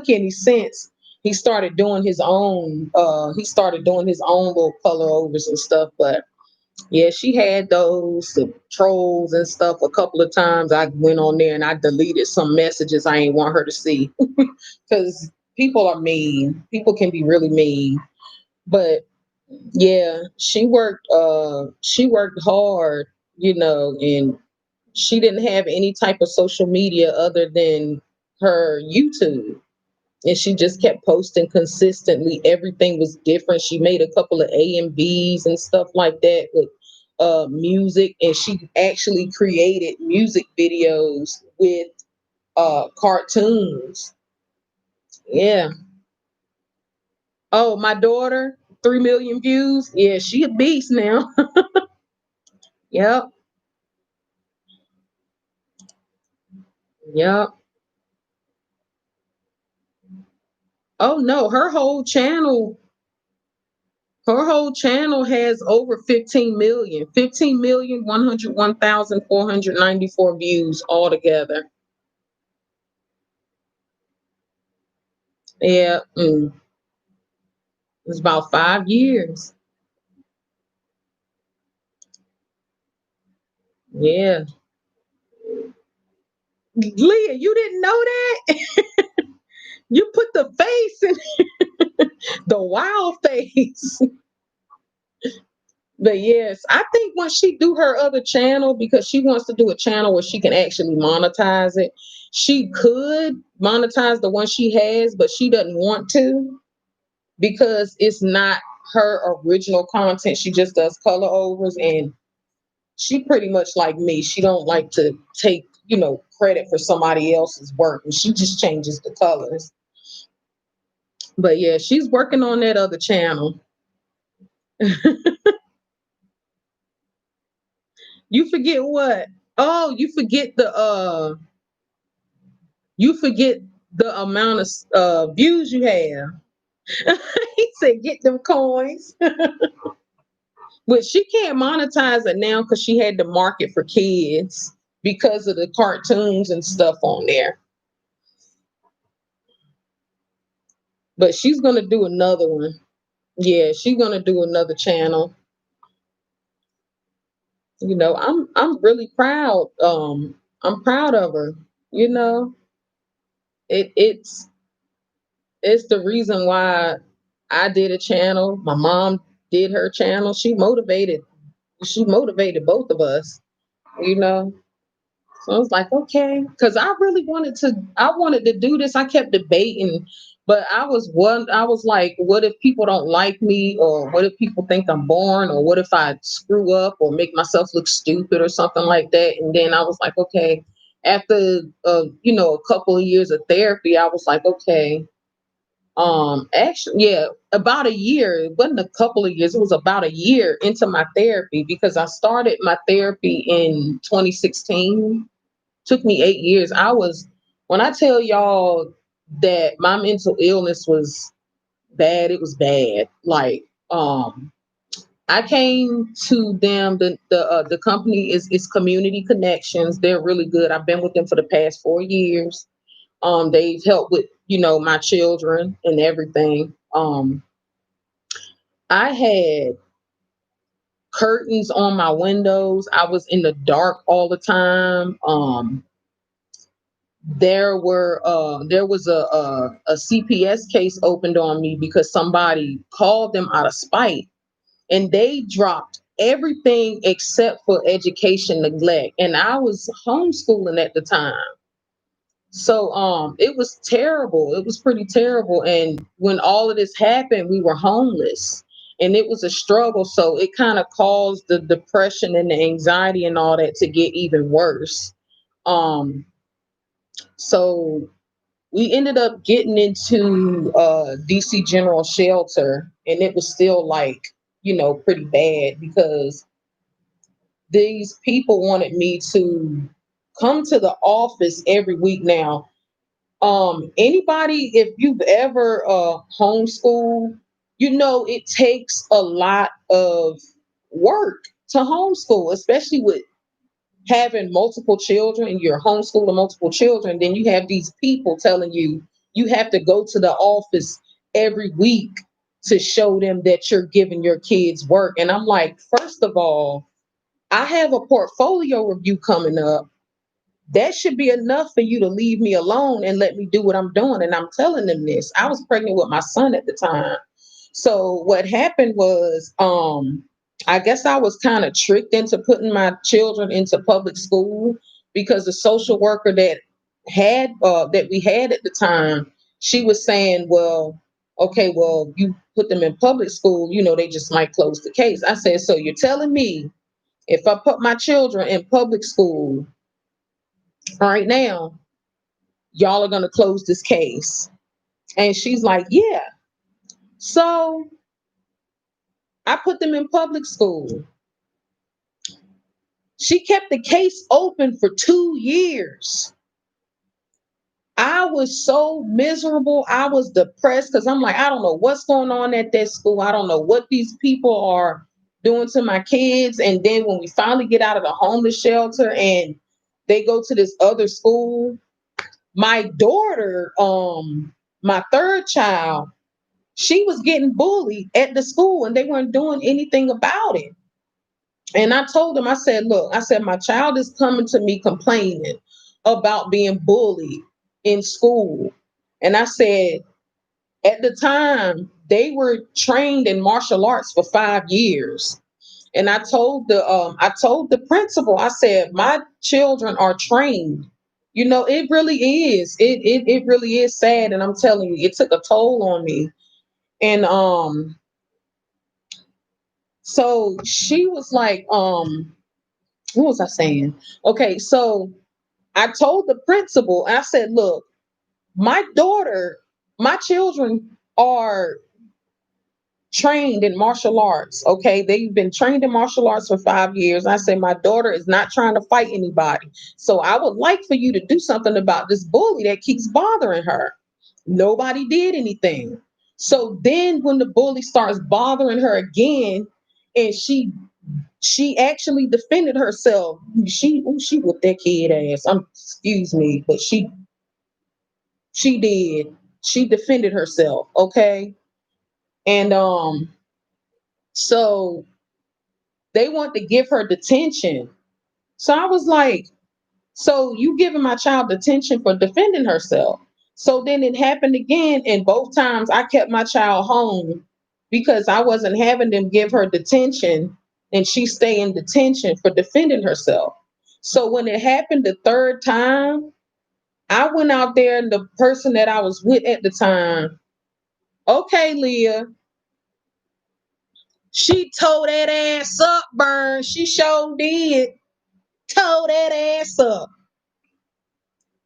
any sense. He started doing his own little color overs and stuff. But yeah, she had those the trolls and stuff a couple of times. I went on there and I deleted some messages I ain't want her to see because people are mean. People can be really mean. But yeah, she worked hard, and she didn't have any type of social media other than her YouTube. And she just kept posting consistently. Everything was different. She made a couple of AMVs and stuff like that with music, and she actually created music videos with cartoons. Yeah. Oh, my daughter, 3 million views. Yeah, she a beast now. Yep. Yep. Oh no, her whole channel has over 15 million. 15,101,494 views altogether. Yeah. It's about 5 years. Yeah. Leah, you didn't know that? You put the face in the wild face. But yes, I think once she do her other channel, because she wants to do a channel where she can actually monetize it, she could monetize the one she has, but she doesn't want to because it's not her original content. She just does color overs, and she pretty much like me. She don't like to take, credit for somebody else's work, and she just changes the colors. But yeah, she's working on that other channel. You forget what? Oh, you forget the amount of views you have. He said, "Get them coins." But she can't monetize it now because she had to market for kids because of the cartoons and stuff on there. But she's gonna do another one. Yeah, she's gonna do another channel. I'm really proud. I'm proud of her. You know, it it's the reason why I did a channel. My mom did her channel. She motivated both of us, you know. So I was like, okay, because I wanted to do this. I kept debating, but I was like, what if people don't like me, or what if people think I'm boring, or what if I screw up or make myself look stupid or something like that. And then I was like, okay, after a couple of years of therapy, I was like, okay, Actually, yeah, about a year. It wasn't a couple of years. It was about a year into my therapy because I started my therapy in 2016. Took me 8 years. When I tell y'all that my mental illness was bad, it was bad. Like, I came to them. The company is Community Connections. They're really good. I've been with them for the past 4 years. They've helped with my children and everything. I had curtains on my windows. I was in the dark all the time. There was a CPS case opened on me because somebody called them out of spite, and they dropped everything except for education neglect, and I was homeschooling at the time. So it was terrible. It was pretty terrible. And when all of this happened, we were homeless. And it was a struggle. So it kind of caused the depression and the anxiety and all that to get even worse. Um so we ended up getting into DC General Shelter, and it was still like, pretty bad because these people wanted me to come to the office every week. Now, anybody, if you've ever homeschool, it takes a lot of work to homeschool, especially with having multiple children and you're homeschooling multiple children. Then you have these people telling you you have to go to the office every week to show them that you're giving your kids work. And I'm like, first of all, I have a portfolio review coming up. That should be enough for you to leave me alone and let me do what I'm doing. And I'm telling them this. I was pregnant with my son at the time. So what happened was, I guess I was kind of tricked into putting my children into public school because the social worker that we had at the time, she was saying, well, okay, well, you put them in public school, they just might close the case. I said, so you're telling me if I put my children in public school right now, y'all are going to close this case? And she's like, yeah. So I put them in public school. She kept the case open for 2 years. I was so miserable. I was depressed because I'm like, I don't know what's going on at that school. I don't know what these people are doing to my kids. And then when we finally get out of the homeless shelter and they go to this other school, my daughter, my third child, she was getting bullied at the school and they weren't doing anything about it. And I told them, I said, look, I said, my child is coming to me complaining about being bullied in school. And I said, at the time, they were trained in martial arts for 5 years. And I told the principal, I said, my children are trained. It really is. It really is sad. And I'm telling you, it took a toll on me. And so she was like, what was I saying? Okay, so I told the principal, I said, look, my daughter, my children are trained in martial arts. Okay, they've been trained in martial arts for 5 years. I said, my daughter is not trying to fight anybody. So I would like for you to do something about this bully that keeps bothering her. Nobody did anything. So then when the bully starts bothering her again, and she actually defended herself. She whooped that kid ass. Excuse me, but she did. She defended herself. Okay, and so they want to give her detention. So I was like, so you giving my child detention for defending herself? So then it happened again, and both times I kept my child home because I wasn't having them give her detention, and she stay in detention for defending herself. So when it happened the third time, I went out there, and the person that I was with at the time, okay, Leah, she tore that ass up, Burn. She sure did. Tore that ass up.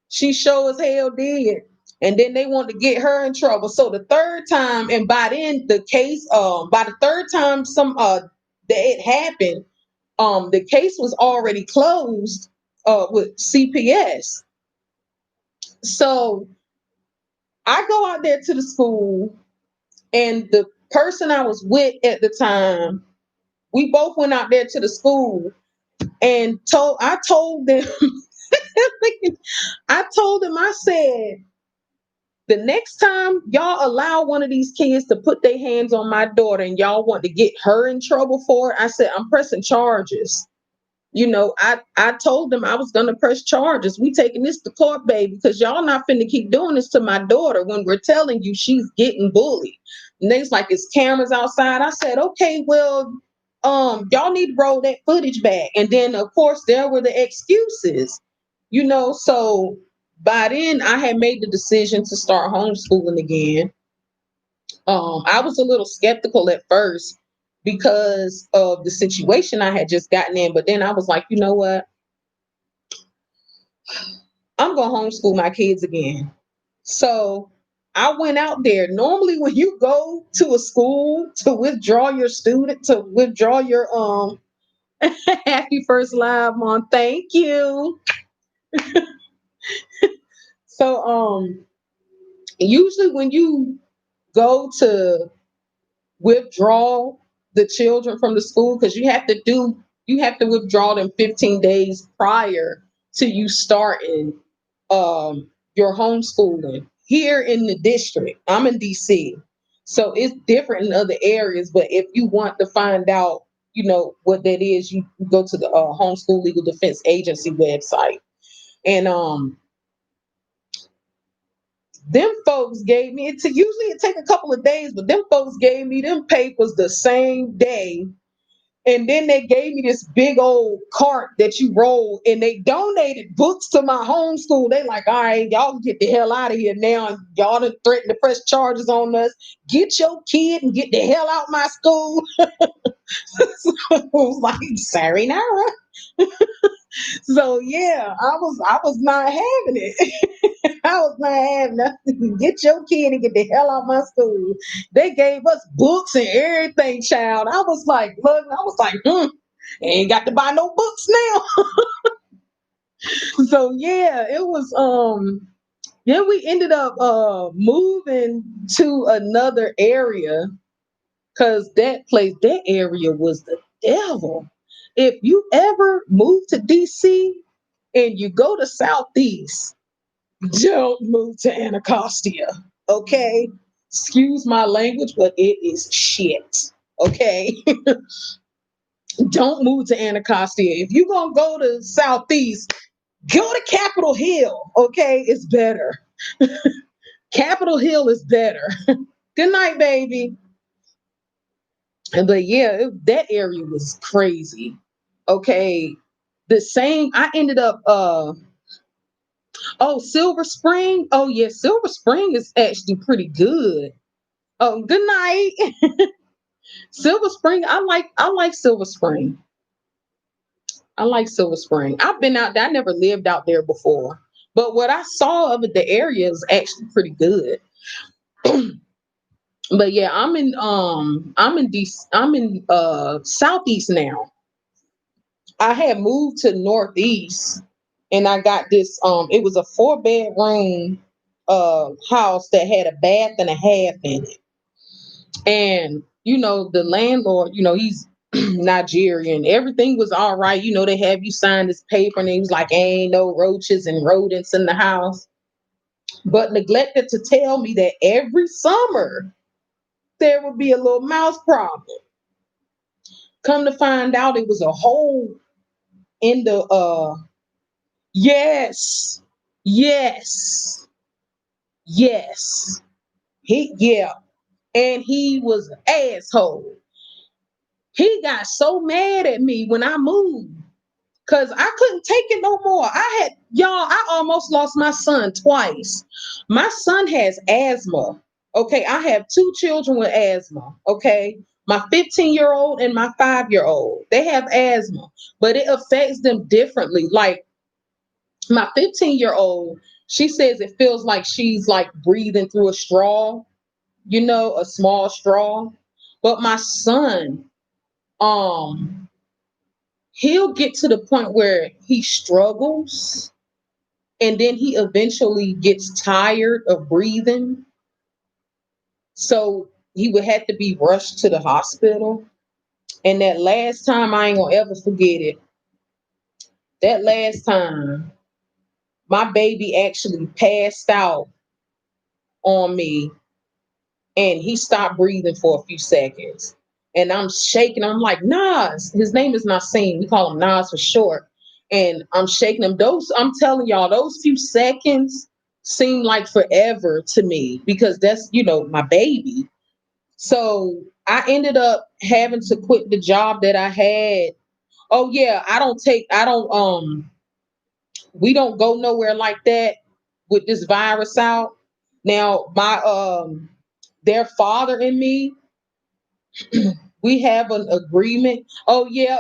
She sure as hell did. And then they wanted to get her in trouble. So the third time, and by then the case, by the third time that it happened, the case was already closed with CPS. So I go out there to the school, and the person I was with at the time, we both went out there to the school and I told them, I said, the next time y'all allow one of these kids to put their hands on my daughter and y'all want to get her in trouble for it, I said, I'm pressing charges. I told them I was going to press charges. We taking this to court, baby, because y'all not finna keep doing this to my daughter when we're telling you she's getting bullied. And they's like, it's cameras outside. I said, okay, well, y'all need to roll that footage back. And then, of course, there were the excuses, so by then I had made the decision to start homeschooling again. I was a little skeptical at first because of the situation I had just gotten in, but then I was like, you know what? I'm going to homeschool my kids again. So I went out there. Normally, when you go to a school to withdraw your happy first live month, thank you. So usually when you go to withdraw the children from the school, because you have to withdraw them 15 days prior to you starting your homeschooling here in the district. I'm in DC, so it's different in other areas, but if you want to find out what that is, you go to the Homeschool Legal Defense Agency website. And them folks gave me usually it take a couple of days, but them folks gave me them papers the same day. And then they gave me this big old cart that you roll, and they donated books to my homeschool. They like, all right, y'all can get the hell out of here now. Y'all done threatened to press charges on us. Get your kid and get the hell out my school. So I was like, sorry, Nara. So yeah, I was not having it. I was not having nothing. Get your kid and get the hell out of my school. They gave us books and everything, child. I was like, look, ain't got to buy no books now. So yeah, it was then we ended up moving to another area, because that area was the devil. If you ever move to DC and you go to Southeast, don't move to Anacostia. Okay? Excuse my language, but it is shit. Okay? Don't move to Anacostia. If you're going to go to Southeast, go to Capitol Hill. Okay? It's better. Capitol Hill is better. Good night, baby. But yeah, that area was crazy. Okay. I ended up Silver Spring. Oh yeah, Silver Spring is actually pretty good. Oh, good night. Silver Spring, I like Silver Spring. I like Silver Spring. I've been out there. I never lived out there before. But what I saw of it, the area is actually pretty good. But yeah, I'm in Southeast now. I had moved to Northeast, and I got this it was a 4-bedroom house that had a bath and a half in it. And the landlord, he's Nigerian. Everything was all right. They have you sign this paper, and he was like, ain't no roaches and rodents in the house. But neglected to tell me that every summer there would be a little mouse problem. Come to find out, it was a hole in the yes, yes, yes. Yeah. And he was an asshole. He got so mad at me when I moved, because I couldn't take it no more. I almost lost my son twice. My son has asthma. Okay. I have 2 children with asthma. Okay. My 15-year-old and my 5-year-old, they have asthma, but it affects them differently. Like my 15-year-old, She says it feels like she's like breathing through a straw, a small straw. But my son, um, he'll get to the point where he struggles and then he eventually gets tired of breathing. So he would have to be rushed to the hospital. And that last time, I ain't gonna ever forget it. That last time, my baby actually passed out on me and he stopped breathing for a few seconds. And I'm shaking. I'm like, Nas. His name is Nassim. We call him Nas for short. And I'm shaking him. I'm telling y'all, those few seconds seem like forever to me because that's, my baby. So I ended up having to quit the job that I had. Oh yeah, we don't go nowhere like that with this virus out. Now, my their father and me, we have an agreement. Oh yeah,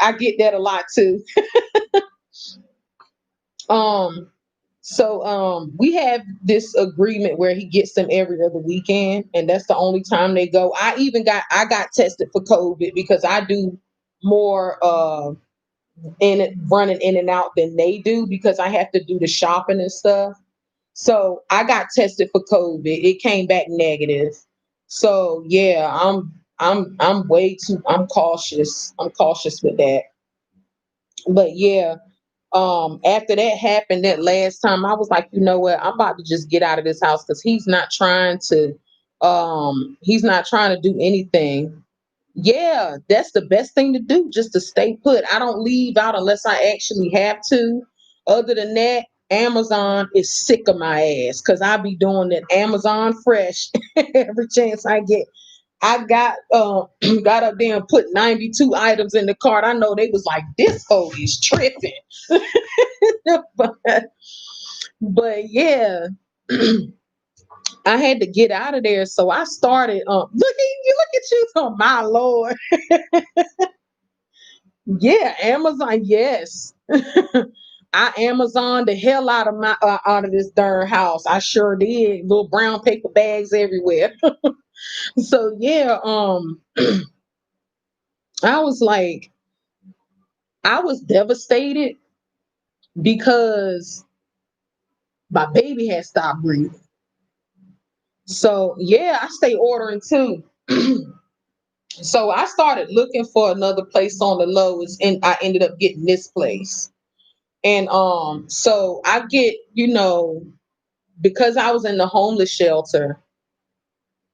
I get that a lot too. Um, we have this agreement where he gets them every other weekend, and that's the only time they go. I got tested for COVID because I do more running in and out than they do because I have to do the shopping and stuff. So I got tested for COVID. It came back negative. So yeah, I'm cautious. I'm cautious with that. But yeah, after that happened that last time, I was like, you know what, I'm about to just get out of this house because he's not trying to do anything. Yeah, that's the best thing to do, just to stay put. I don't leave out unless I actually have to. Other than that, Amazon is sick of my ass because I be doing that Amazon Fresh every chance I get. I got got up there and put 92 items in the cart. I know they was like, this hoe is tripping. but, but yeah, I had to get out of there. So I started look at you, oh my Lord. Yeah, Amazon, yes. I Amazon the hell out of my out of this darn house. I sure did. Little brown paper bags everywhere. So yeah, I was like, I was devastated because my baby had stopped breathing. So yeah, I stay ordering too. So I started looking for another place on the lowest, and I ended up getting this place. And so I get, because I was in the homeless shelter,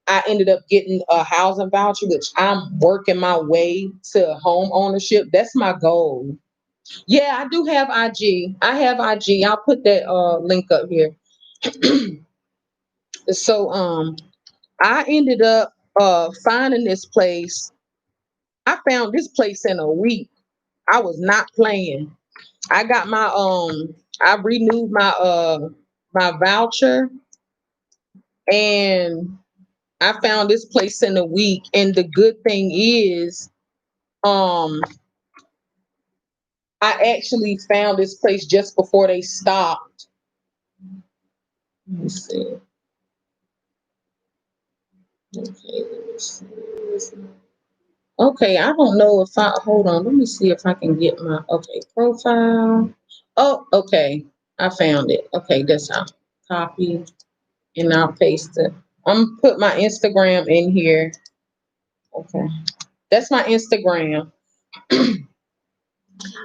I ended up getting a housing voucher, which I'm working my way to home ownership. That's my goal. Yeah, I do have IG. I have IG. I'll put that link up here. So I ended up finding this place. I found this place in a week. I was not playing. I got I renewed my voucher, and I found this place in a week. And the good thing is, um I actually found this place just before they stopped. Let me see. Okay, let me see. Okay, I don't know if I hold on. Let me see if I can get my profile. Oh, okay. I found it. Okay, that's how. Copy and I'll paste it. I'm put my Instagram in here. Okay. That's my Instagram.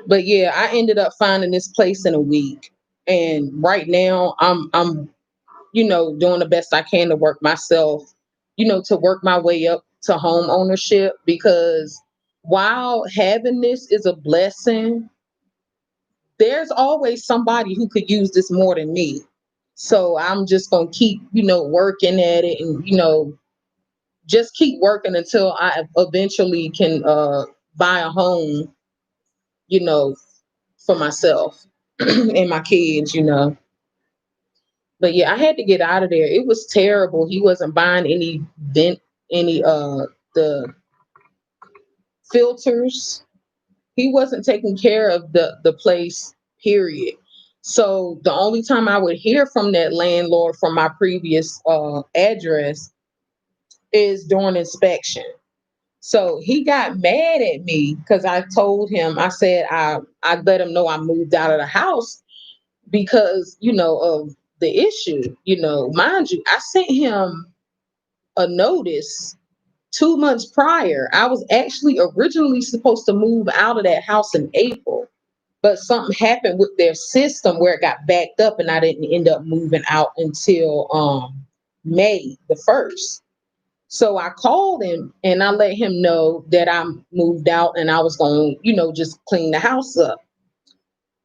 But yeah, I ended up finding this place in a week. And right now I'm doing the best I can to work myself, to work my way up to home ownership because while having this is a blessing, there's always somebody who could use this more than me. So I'm just going to keep, working at it and, just keep working until I eventually can buy a home, you know, for myself and my kids. But yeah, I had to get out of there. It was terrible. He wasn't buying any the filters. He wasn't taking care of the place, period. So the only time I would hear from that landlord from my previous address is during inspection. So he got mad at me because I told him, I said I let him know I moved out of the house because, of the issue. Mind you, I sent him a notice 2 months prior. I was actually originally supposed to move out of that house in April, but something happened with their system where it got backed up and I didn't end up moving out until May the 1st. So I called him and I let him know that I moved out and I was going to, just clean the house up.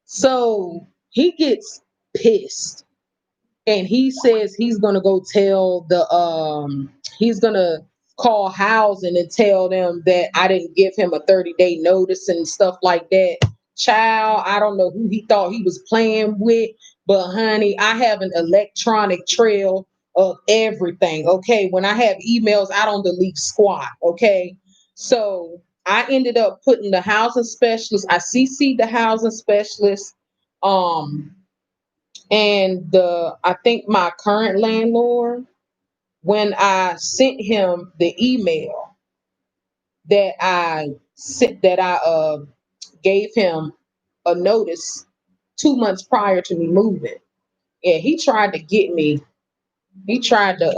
So he gets pissed and he says he's going to go tell he's going to call housing and tell them that I didn't give him a 30-day notice and stuff like that. Child, I don't know who he thought he was playing with, but honey, I have an electronic trail of everything. Okay. When I have emails, I don't delete squat. Okay. So I ended up putting the housing specialist, I CC'd the housing specialist. Um, and I think my current landlord, when I sent him the email that I gave him a notice 2 months prior to me moving. Yeah, he tried to get me. He tried to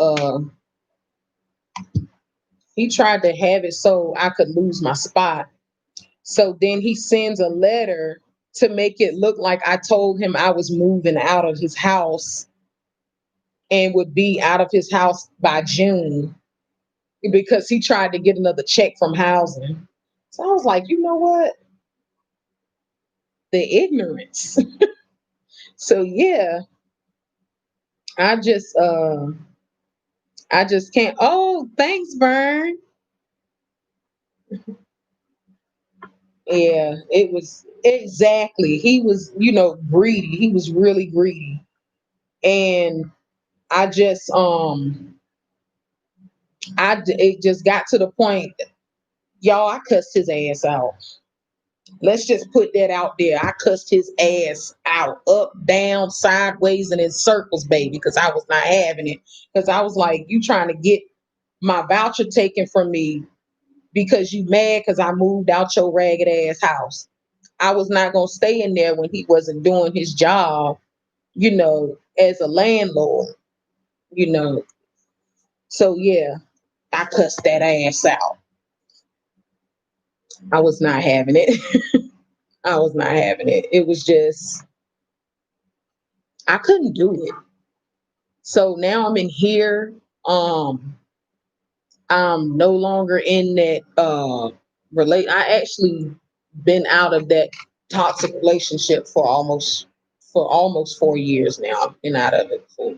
have it so I could lose my spot. So then he sends a letter to make it look like I told him I was moving out of his house and would be out of his house by June because he tried to get another check from housing. So I was like, you know what? The ignorance. So yeah, I just uh I just can't. Oh, thanks, Vern. Yeah, it was exactly. He was, greedy. He was really greedy. And I just it just got to the point, y'all, I cussed his ass out. Let's just put that out there. I cussed his ass out, up, down, sideways, and in circles, baby, because I was not having it. Because I was like, you trying to get my voucher taken from me because you mad because I moved out your ragged ass house. I was not going to stay in there when he wasn't doing his job, as a landlord, you know. So yeah, I cussed that ass out. I was not having it. I was not having it. It was just, I couldn't do it. So now I'm in here. Um, I'm no longer in that I actually been out of that toxic relationship for almost 4 years now. I've been out of it for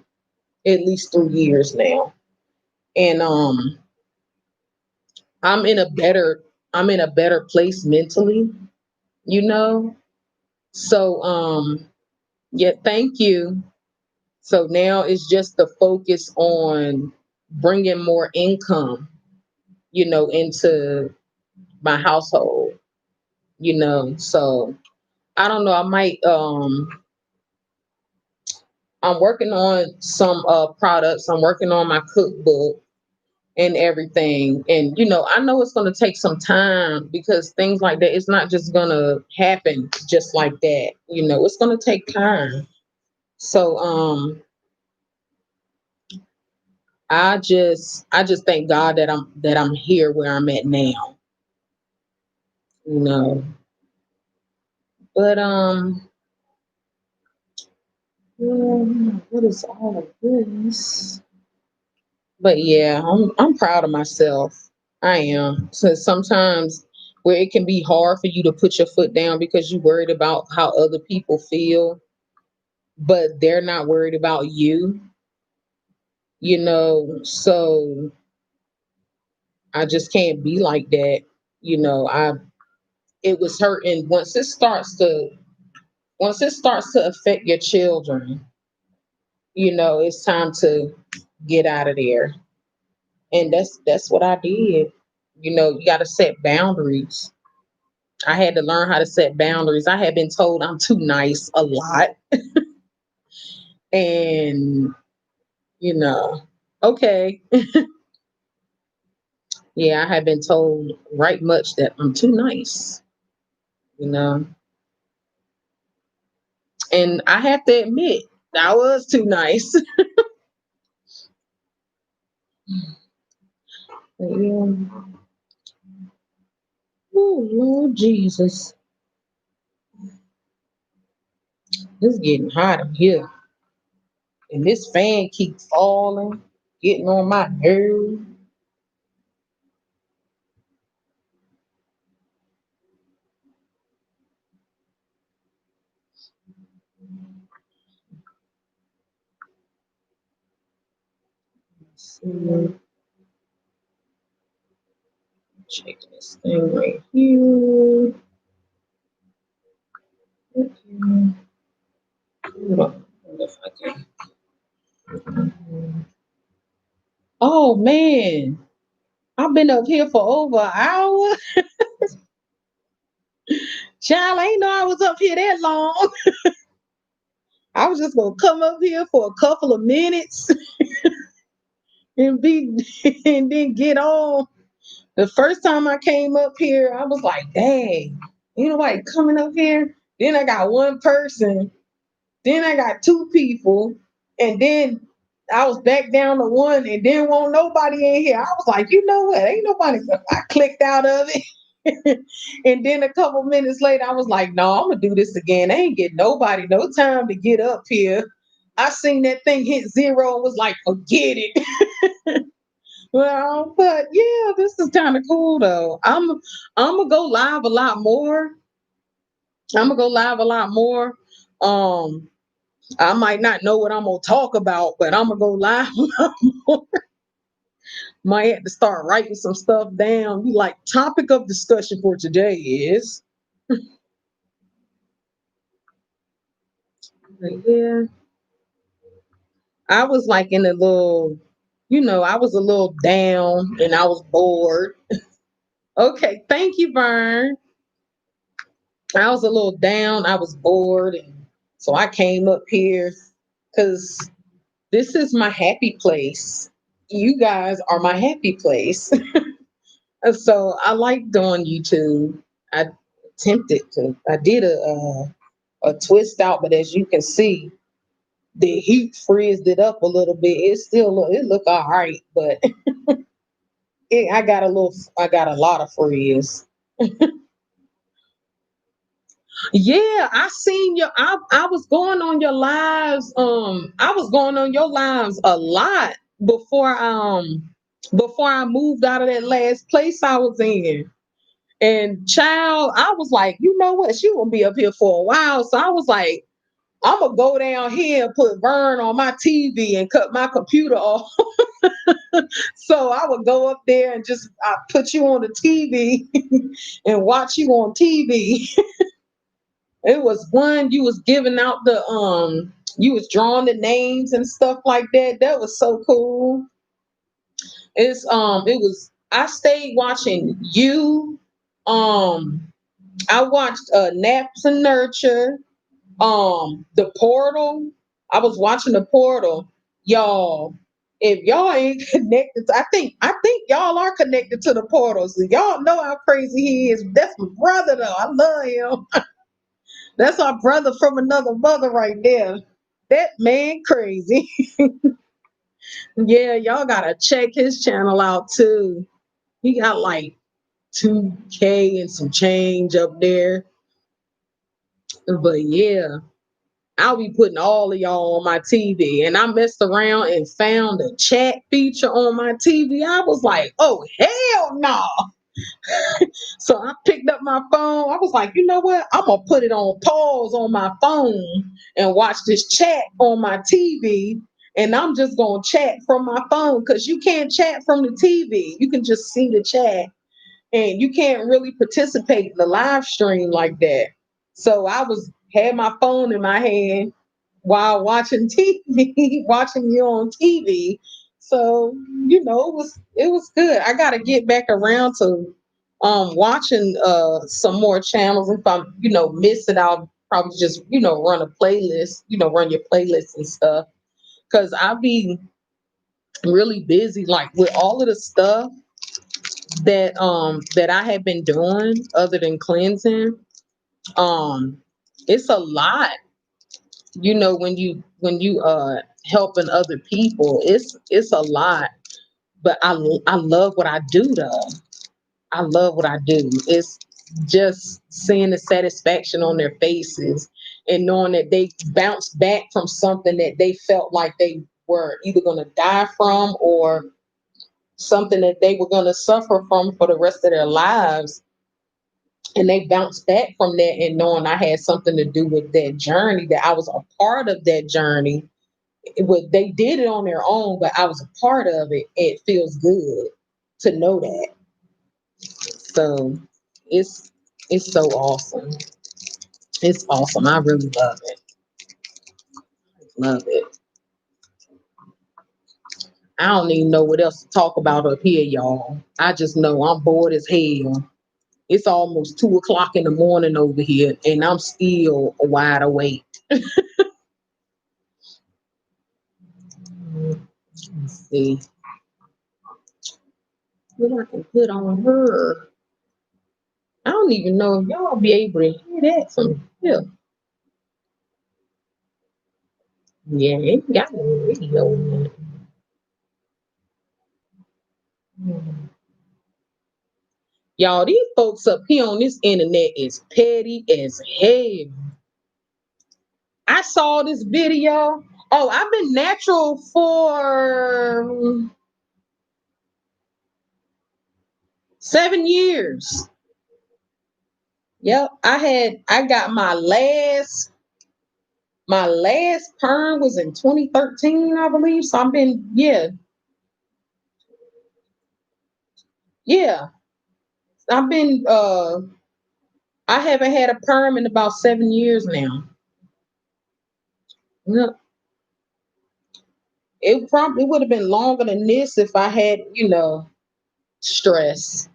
at least 3 years now. And I'm in a better I'm in a better place mentally, you know. So yeah, thank you. So now it's just the focus on bringing more income, into my household, So I don't know, I might I'm working on some products. I'm working on my cookbook and everything. And I know it's going to take some time because things like that, it's not just going to happen just like that. It's going to take time. So I just thank God that I'm here where I'm at now. You know. But what is all of this? But yeah, I'm proud of myself. I am. So sometimes where it can be hard for you to put your foot down because you're worried about how other people feel, but they're not worried about So I just can't be like that. I it was hurting once it starts to affect your children, it's time to get out of there. And that's what I did. You got to set boundaries. I had to learn how to set boundaries. I had been told I'm too nice a lot. And, you know, okay. Yeah, I had been told right much that I'm too nice, you know. And I have to admit, I was too nice. Yeah. Oh, Lord Jesus. It's getting hot in here. And this fan keeps falling, getting on my nerves. So, check this thing right here. Okay. Hold on. Wonder if I can. Oh man, I've been up here for over an hour. Child, I ain't know I was up here that long. I was just gonna come up here for a couple of minutes and be and then get on. The first time I came up here, I was like, dang, ain't nobody coming up here. Then I got one person, then I got two people, and then I was back down to one and didn't want nobody in here. I was like, you know what? Ain't nobody. I clicked out of it. And then a couple minutes later, I was like, no, I'm gonna do this again. I ain't get nobody no time to get up here. I seen that thing hit zero and was like, forget it. Well, but yeah, this is kind of cool though. I'm gonna go live a lot more. I'm gonna go live a lot more. Um, I might not know what I'm gonna talk about, but I'm gonna go live a lot more. Might have to start writing some stuff down. Be like, topic of discussion for today is. Yeah, I was like in a little, I was a little down and I was bored. Okay, thank you, Vern. I was a little down. I was bored, and so I came up here because this is my happy place. You guys are my happy place. And so I like doing YouTube. I attempted to. I did a twist out, but as you can see, the heat frizzed it up a little bit. It look all right, but I got I got a lot of frizz. Yeah, I seen your. I was going on your lives. I was going on your lives a lot before I moved out of that last place I was in. And child, I was like, you know what? She gonna be up here for a while. So I was like, I'm gonna go down here and put Vern on my TV and cut my computer off. So I would go up there and just put you on the TV and watch you on TV. It was one you was giving out you was drawing the names and stuff like that. That was so cool. It was I stayed watching you. I watched Naps and Nurture, The Portal. I was watching The Portal. Y'all, if y'all ain't connected, I think y'all are connected to The Portal. So y'all know how crazy he is. That's my brother though. I love him. That's our brother from another mother right there. That man crazy. Yeah, y'all gotta check his channel out too. He got like 2K and some change up there. But yeah, I'll be putting all of y'all on my TV. And I messed around and found a chat feature on my TV. I was like, oh hell no. So I picked up my phone. I was like, you know what? I'm gonna put it on pause on my phone and watch this chat on my TV. And I'm just gonna chat from my phone because you can't chat from the TV. You can just see the chat and you can't really participate in the live stream like that. So I was had my phone in my hand while watching TV, watching you on TV. So, it was good. I gotta get back around to Watching some more channels. If I'm, miss it, I'll probably just, run a playlist, run your playlist and stuff. Cause I'll be really busy like with all of the stuff that I have been doing other than cleansing. Um it's a lot, when you helping other people. It's a lot, but I love what I do though. I love what I do. It's just seeing the satisfaction on their faces and knowing that they bounced back from something that they felt like they were either going to die from or something that they were going to suffer from for the rest of their lives. And they bounced back from that, and knowing I had something to do with that journey, that I was a part of that journey. They did it on their own, but I was a part of it. It feels good to know that. So it's it's so awesome. It's awesome. I really love it. Love it. I don't even know what else to talk about up here, y'all. I just know I'm bored as hell. It's almost 2 o'clock in the morning over here, and I'm still wide awake. Let's see what I can put on her. I don't even know if y'all be able to hear that from here. Yeah, it got no radio in it. Y'all, these folks up here on this internet is petty as hell. I saw this video. Oh, I've been natural for 7 years. Yep, I got my last perm was in 2013, I believe. So I've been, yeah, yeah. I've been I haven't had a perm in about 7 years now. Yeah, it probably would have been longer than this if I had, stress.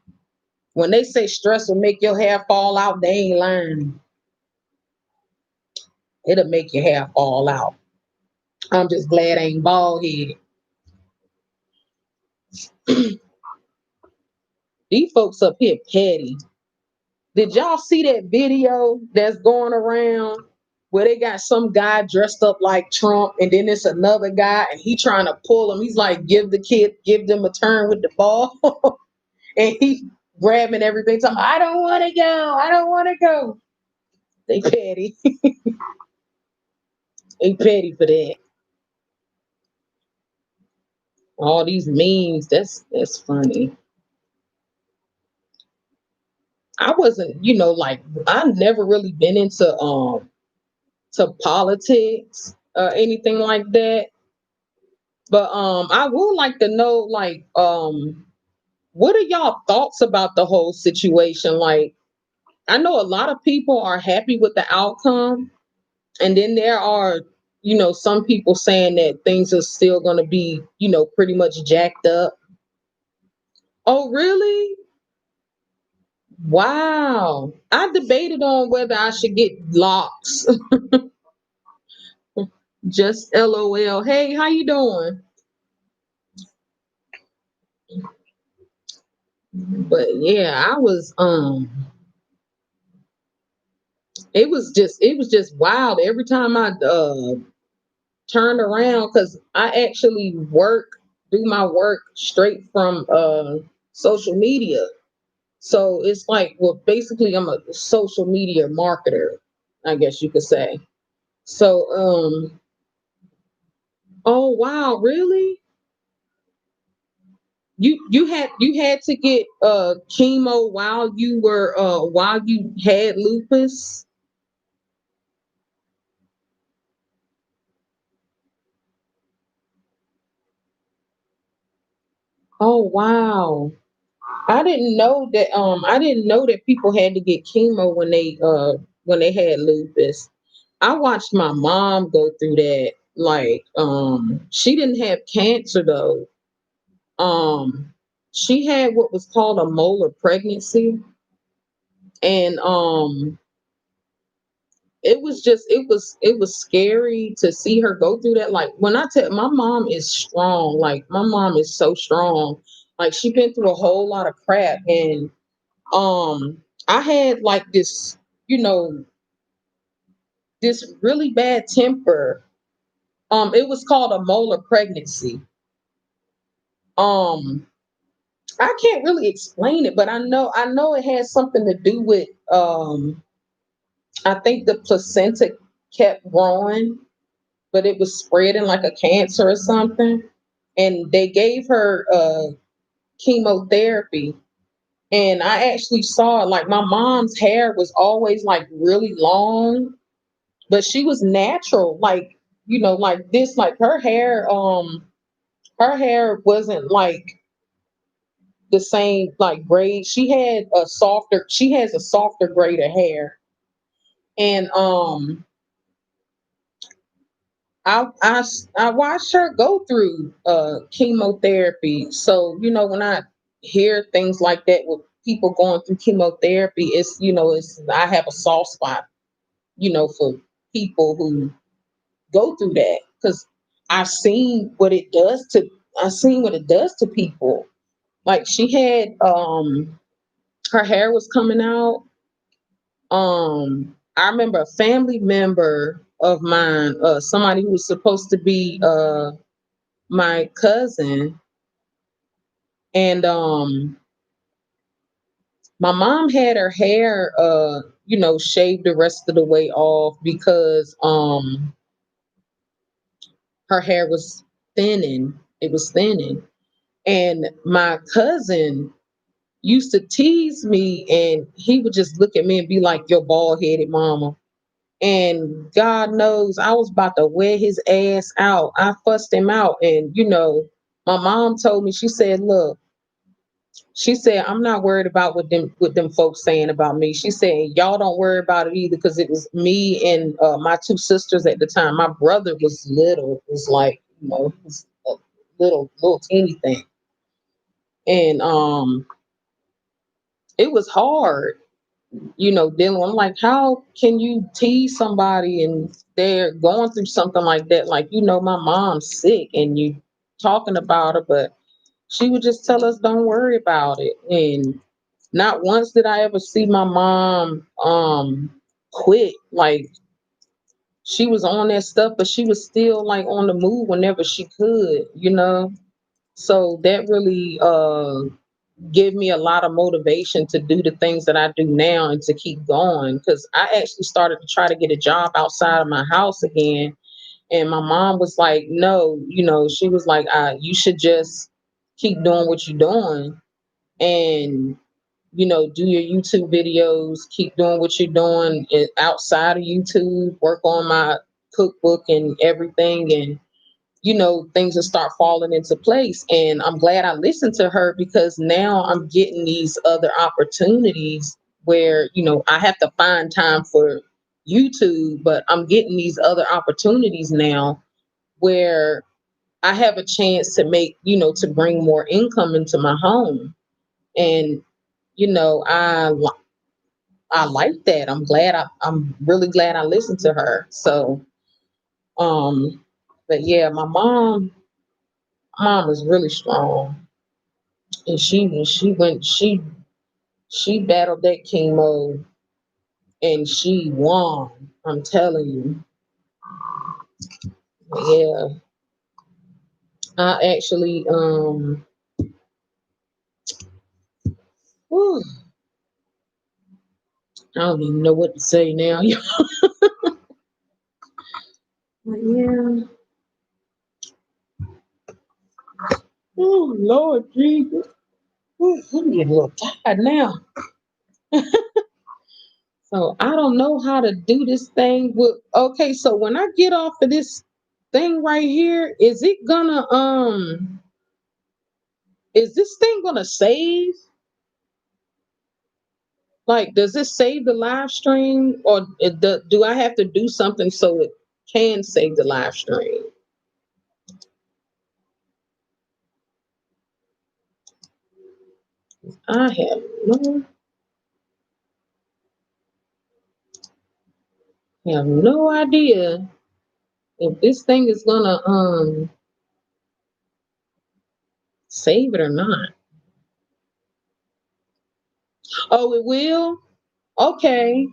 When they say stress will make your hair fall out, they ain't lying. It'll make your hair fall out. I'm just glad I ain't bald headed. These folks up here petty. Did y'all see that video that's going around where they got some guy dressed up like Trump, and then it's another guy and he trying to pull him? He's like, give them a turn with the ball. And he grabbing everything. Talking, I don't want to go. I don't want to go. They petty. They petty for that. All these memes. That's funny. I wasn't, like I never really been into to politics or anything like that. But I would like to know, like, what are y'all thoughts about the whole situation? Like, I know a lot of people are happy with the outcome, and then there are, some people saying that things are still going to be, pretty much jacked up. Oh, really? Wow. I debated on whether I should get locks. Just LOL. Hey, how you doing? But yeah, it was just wild every time I turned around, because I actually do my work straight from social media. So it's like, well, basically I'm a social media marketer, I guess you could say. So oh wow, really? You had to get chemo while you had lupus? Oh wow. I didn't know that people had to get chemo when they had lupus. I watched my mom go through that. Like, she didn't have cancer though. Um she had what was called a molar pregnancy, and it was scary to see her go through that. Like, when I tell, my mom is strong. Like, my mom is so strong. Like, she been through a whole lot of crap, and I had like this, you know, this really bad temper. It was called a molar pregnancy. Um, I can't really explain it, but I know it has something to do with I think the placenta kept growing, but it was spreading like a cancer or something. And they gave her chemotherapy. And I actually saw, like, my mom's hair was always like really long, but she was natural, like, like this, like her hair wasn't like the same like braid. She has a softer grade of hair. And I watched her go through chemotherapy. So, when I hear things like that with people going through chemotherapy, it's I have a soft spot, for people who go through that, because I've seen what it does to I've seen what it does to people. Like, she had her hair was coming out. I remember a family member of mine, somebody who was supposed to be my cousin, and my mom had her hair shaved the rest of the way off because her hair was thinning. It was thinning. And my cousin used to tease me, and he would just look at me and be like, "Your bald headed mama." And God knows I was about to wear his ass out. I fussed him out. And, my mom told me, she said, "Look," she said, "I'm not worried about what them folks saying about me." She said, "Y'all don't worry about it either, because it was me and my two sisters at the time. My brother was little, was like, he was a little teeny thing." And it was hard, dealing. I'm like, how can you tease somebody and they're going through something like that? Like, my mom's sick and you talking about her, but she would just tell us, "Don't worry about it." And not once did I ever see my mom quit. Like, she was on that stuff, but she was still like on the move whenever she could. So that really give me a lot of motivation to do the things that I do now and to keep going, because I actually started to try to get a job outside of my house again. And my mom was like, "No," she was like, "You should just keep doing what you're doing, and do your YouTube videos, keep doing what you're doing outside of YouTube, work on my cookbook and everything, and things will start falling into place." And I'm glad I listened to her, because now I'm getting these other opportunities where, I have to find time for YouTube, but I'm getting these other opportunities now where I have a chance to to bring more income into my home. And, I like that. I'm really glad I listened to her. So, um, but yeah, my mom is really strong, and she battled that chemo, and she won. I'm telling you. Yeah, I actually whew, I don't even know what to say now. But yeah. Oh Lord Jesus. Ooh, I'm getting a little tired now. So I don't know how to do this thing with, okay, so when I get off of this thing right here, is this thing gonna save? Like, does this save the live stream, or do I have to do something so it can save the live stream? I have no idea if this thing is gonna save it or not. Oh, it will? Okay.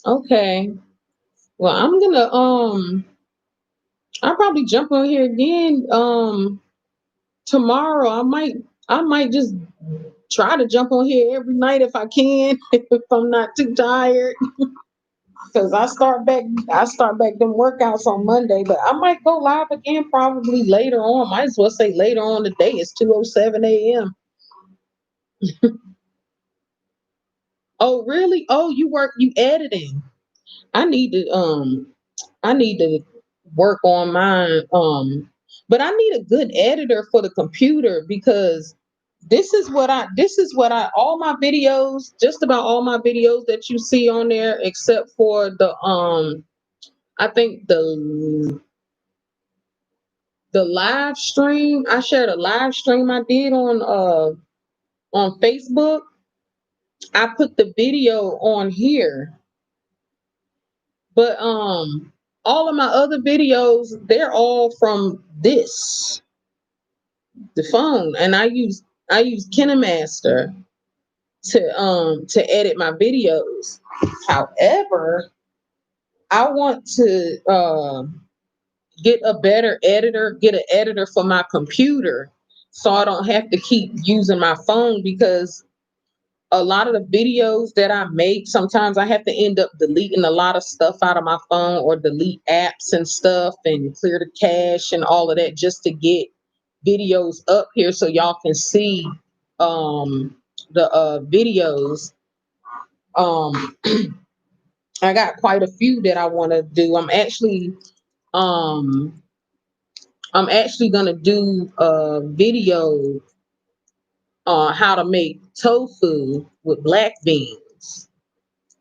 Okay. Well, I'm gonna I'll probably jump on here again tomorrow. I might just try to jump on here every night if I can, if I'm not too tired. Because I start back them workouts on Monday, but I might go live again probably later on. Might as well say later on today. It's 2:07 a.m. Oh, really? Oh, you editing. I need to I need to work on mine. But I need a good editor for the computer because this is what I all my videos, just about all my videos that you see on there, except for the I think the live stream. I shared a live stream I did on Facebook. I put the video on here, but all of my other videos, they're all from the phone, and I use KineMaster to edit my videos. However, I want to get an editor for my computer so I don't have to keep using my phone, because a lot of the videos that I make, sometimes I have to end up deleting a lot of stuff out of my phone, or delete apps and stuff and clear the cache and all of that, just to get videos up here so y'all can see um the videos. um I got quite a few that I want to do. Um I'm actually gonna do a video on how to make tofu with black beans.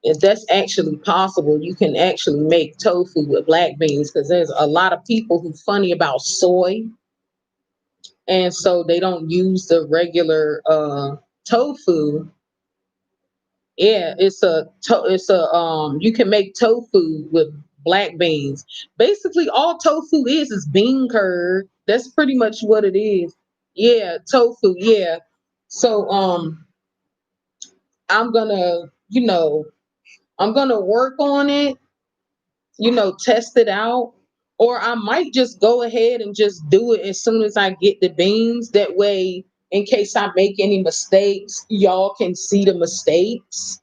If that's actually possible, you can actually make tofu with black beans, because there's a lot of people who funny about soy, and so they don't use the regular tofu. Yeah, you can make tofu with black beans. Basically, all tofu is bean curd. That's pretty much what it is. Yeah, tofu. Yeah. So I'm gonna, I'm gonna work on it, test it out. Or I might just go ahead and just do it as soon as I get the beans. That way, in case I make any mistakes, y'all can see the mistakes.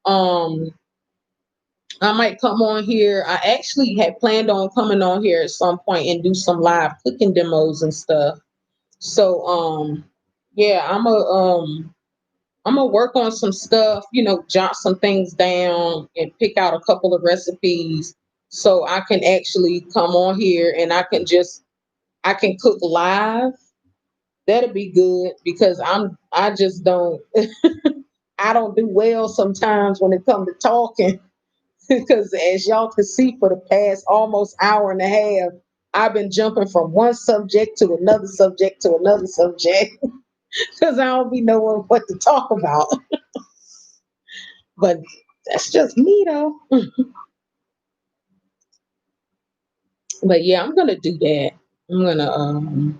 Um, I might come on here. I actually had planned on coming on here at some point and do some live cooking demos and stuff. So yeah, I'm gonna work on some stuff, jot some things down and pick out a couple of recipes so I can actually come on here and I can cook live. That'll be good, because I just don't I don't do well sometimes when it comes to talking. Because as y'all can see, for the past almost hour and a half, I've been jumping from one subject to another subject to another subject because I don't be knowing what to talk about. But that's just me though. But yeah, I'm gonna do that. I'm gonna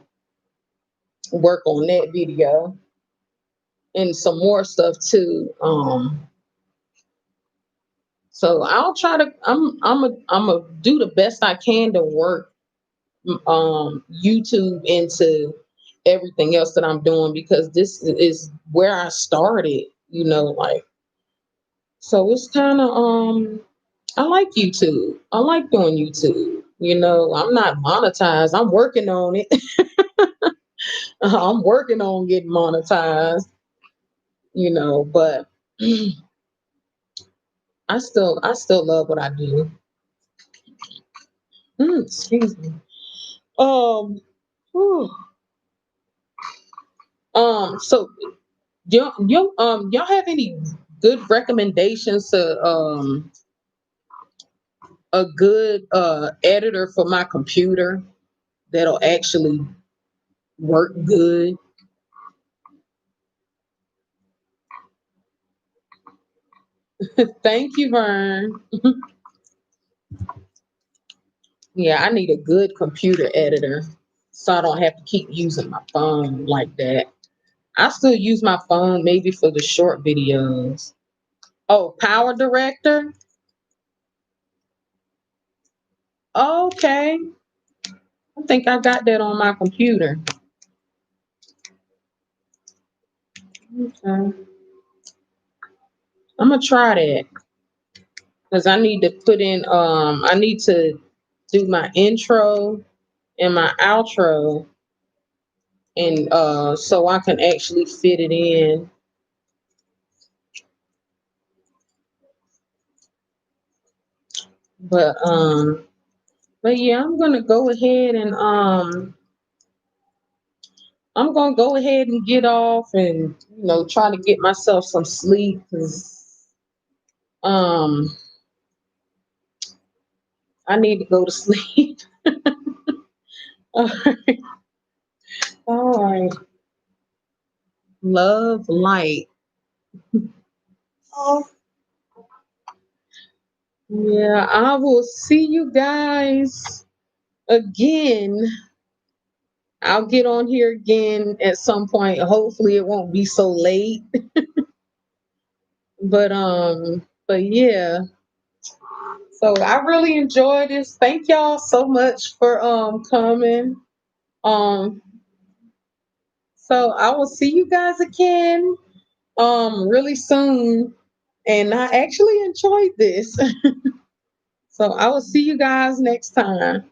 work on that video and some more stuff too. So I'll try to. I'm a do the best I can to work YouTube into everything else that I'm doing, because this is where I started. Like, so it's kind of I like YouTube. I like doing YouTube. I'm not monetized. I'm working on it. I'm working on getting monetized. But I still love what I do. Excuse me. Um. whew. So y'all have any good recommendations to a good editor for my computer that'll actually work good? Thank you, Vern. Yeah, I need a good computer editor so I don't have to keep using my phone like that. I still use my phone maybe for the short videos. Oh, Power Director? Okay. I think I got that on my computer. Okay. I'm gonna try that because I need to put in I need to do my intro and my outro and so I can actually fit it in. But but yeah, I'm gonna go ahead and get off and try to get myself some sleep because um I need to go to sleep. All right. All right. Love light. Oh, yeah, I will see you guys again. I'll get on here again at some point. Hopefully it won't be so late. But yeah. So I really enjoyed this. Thank y'all so much for coming. Um so I will see you guys again really soon. And I actually enjoyed this. So I will see you guys next time.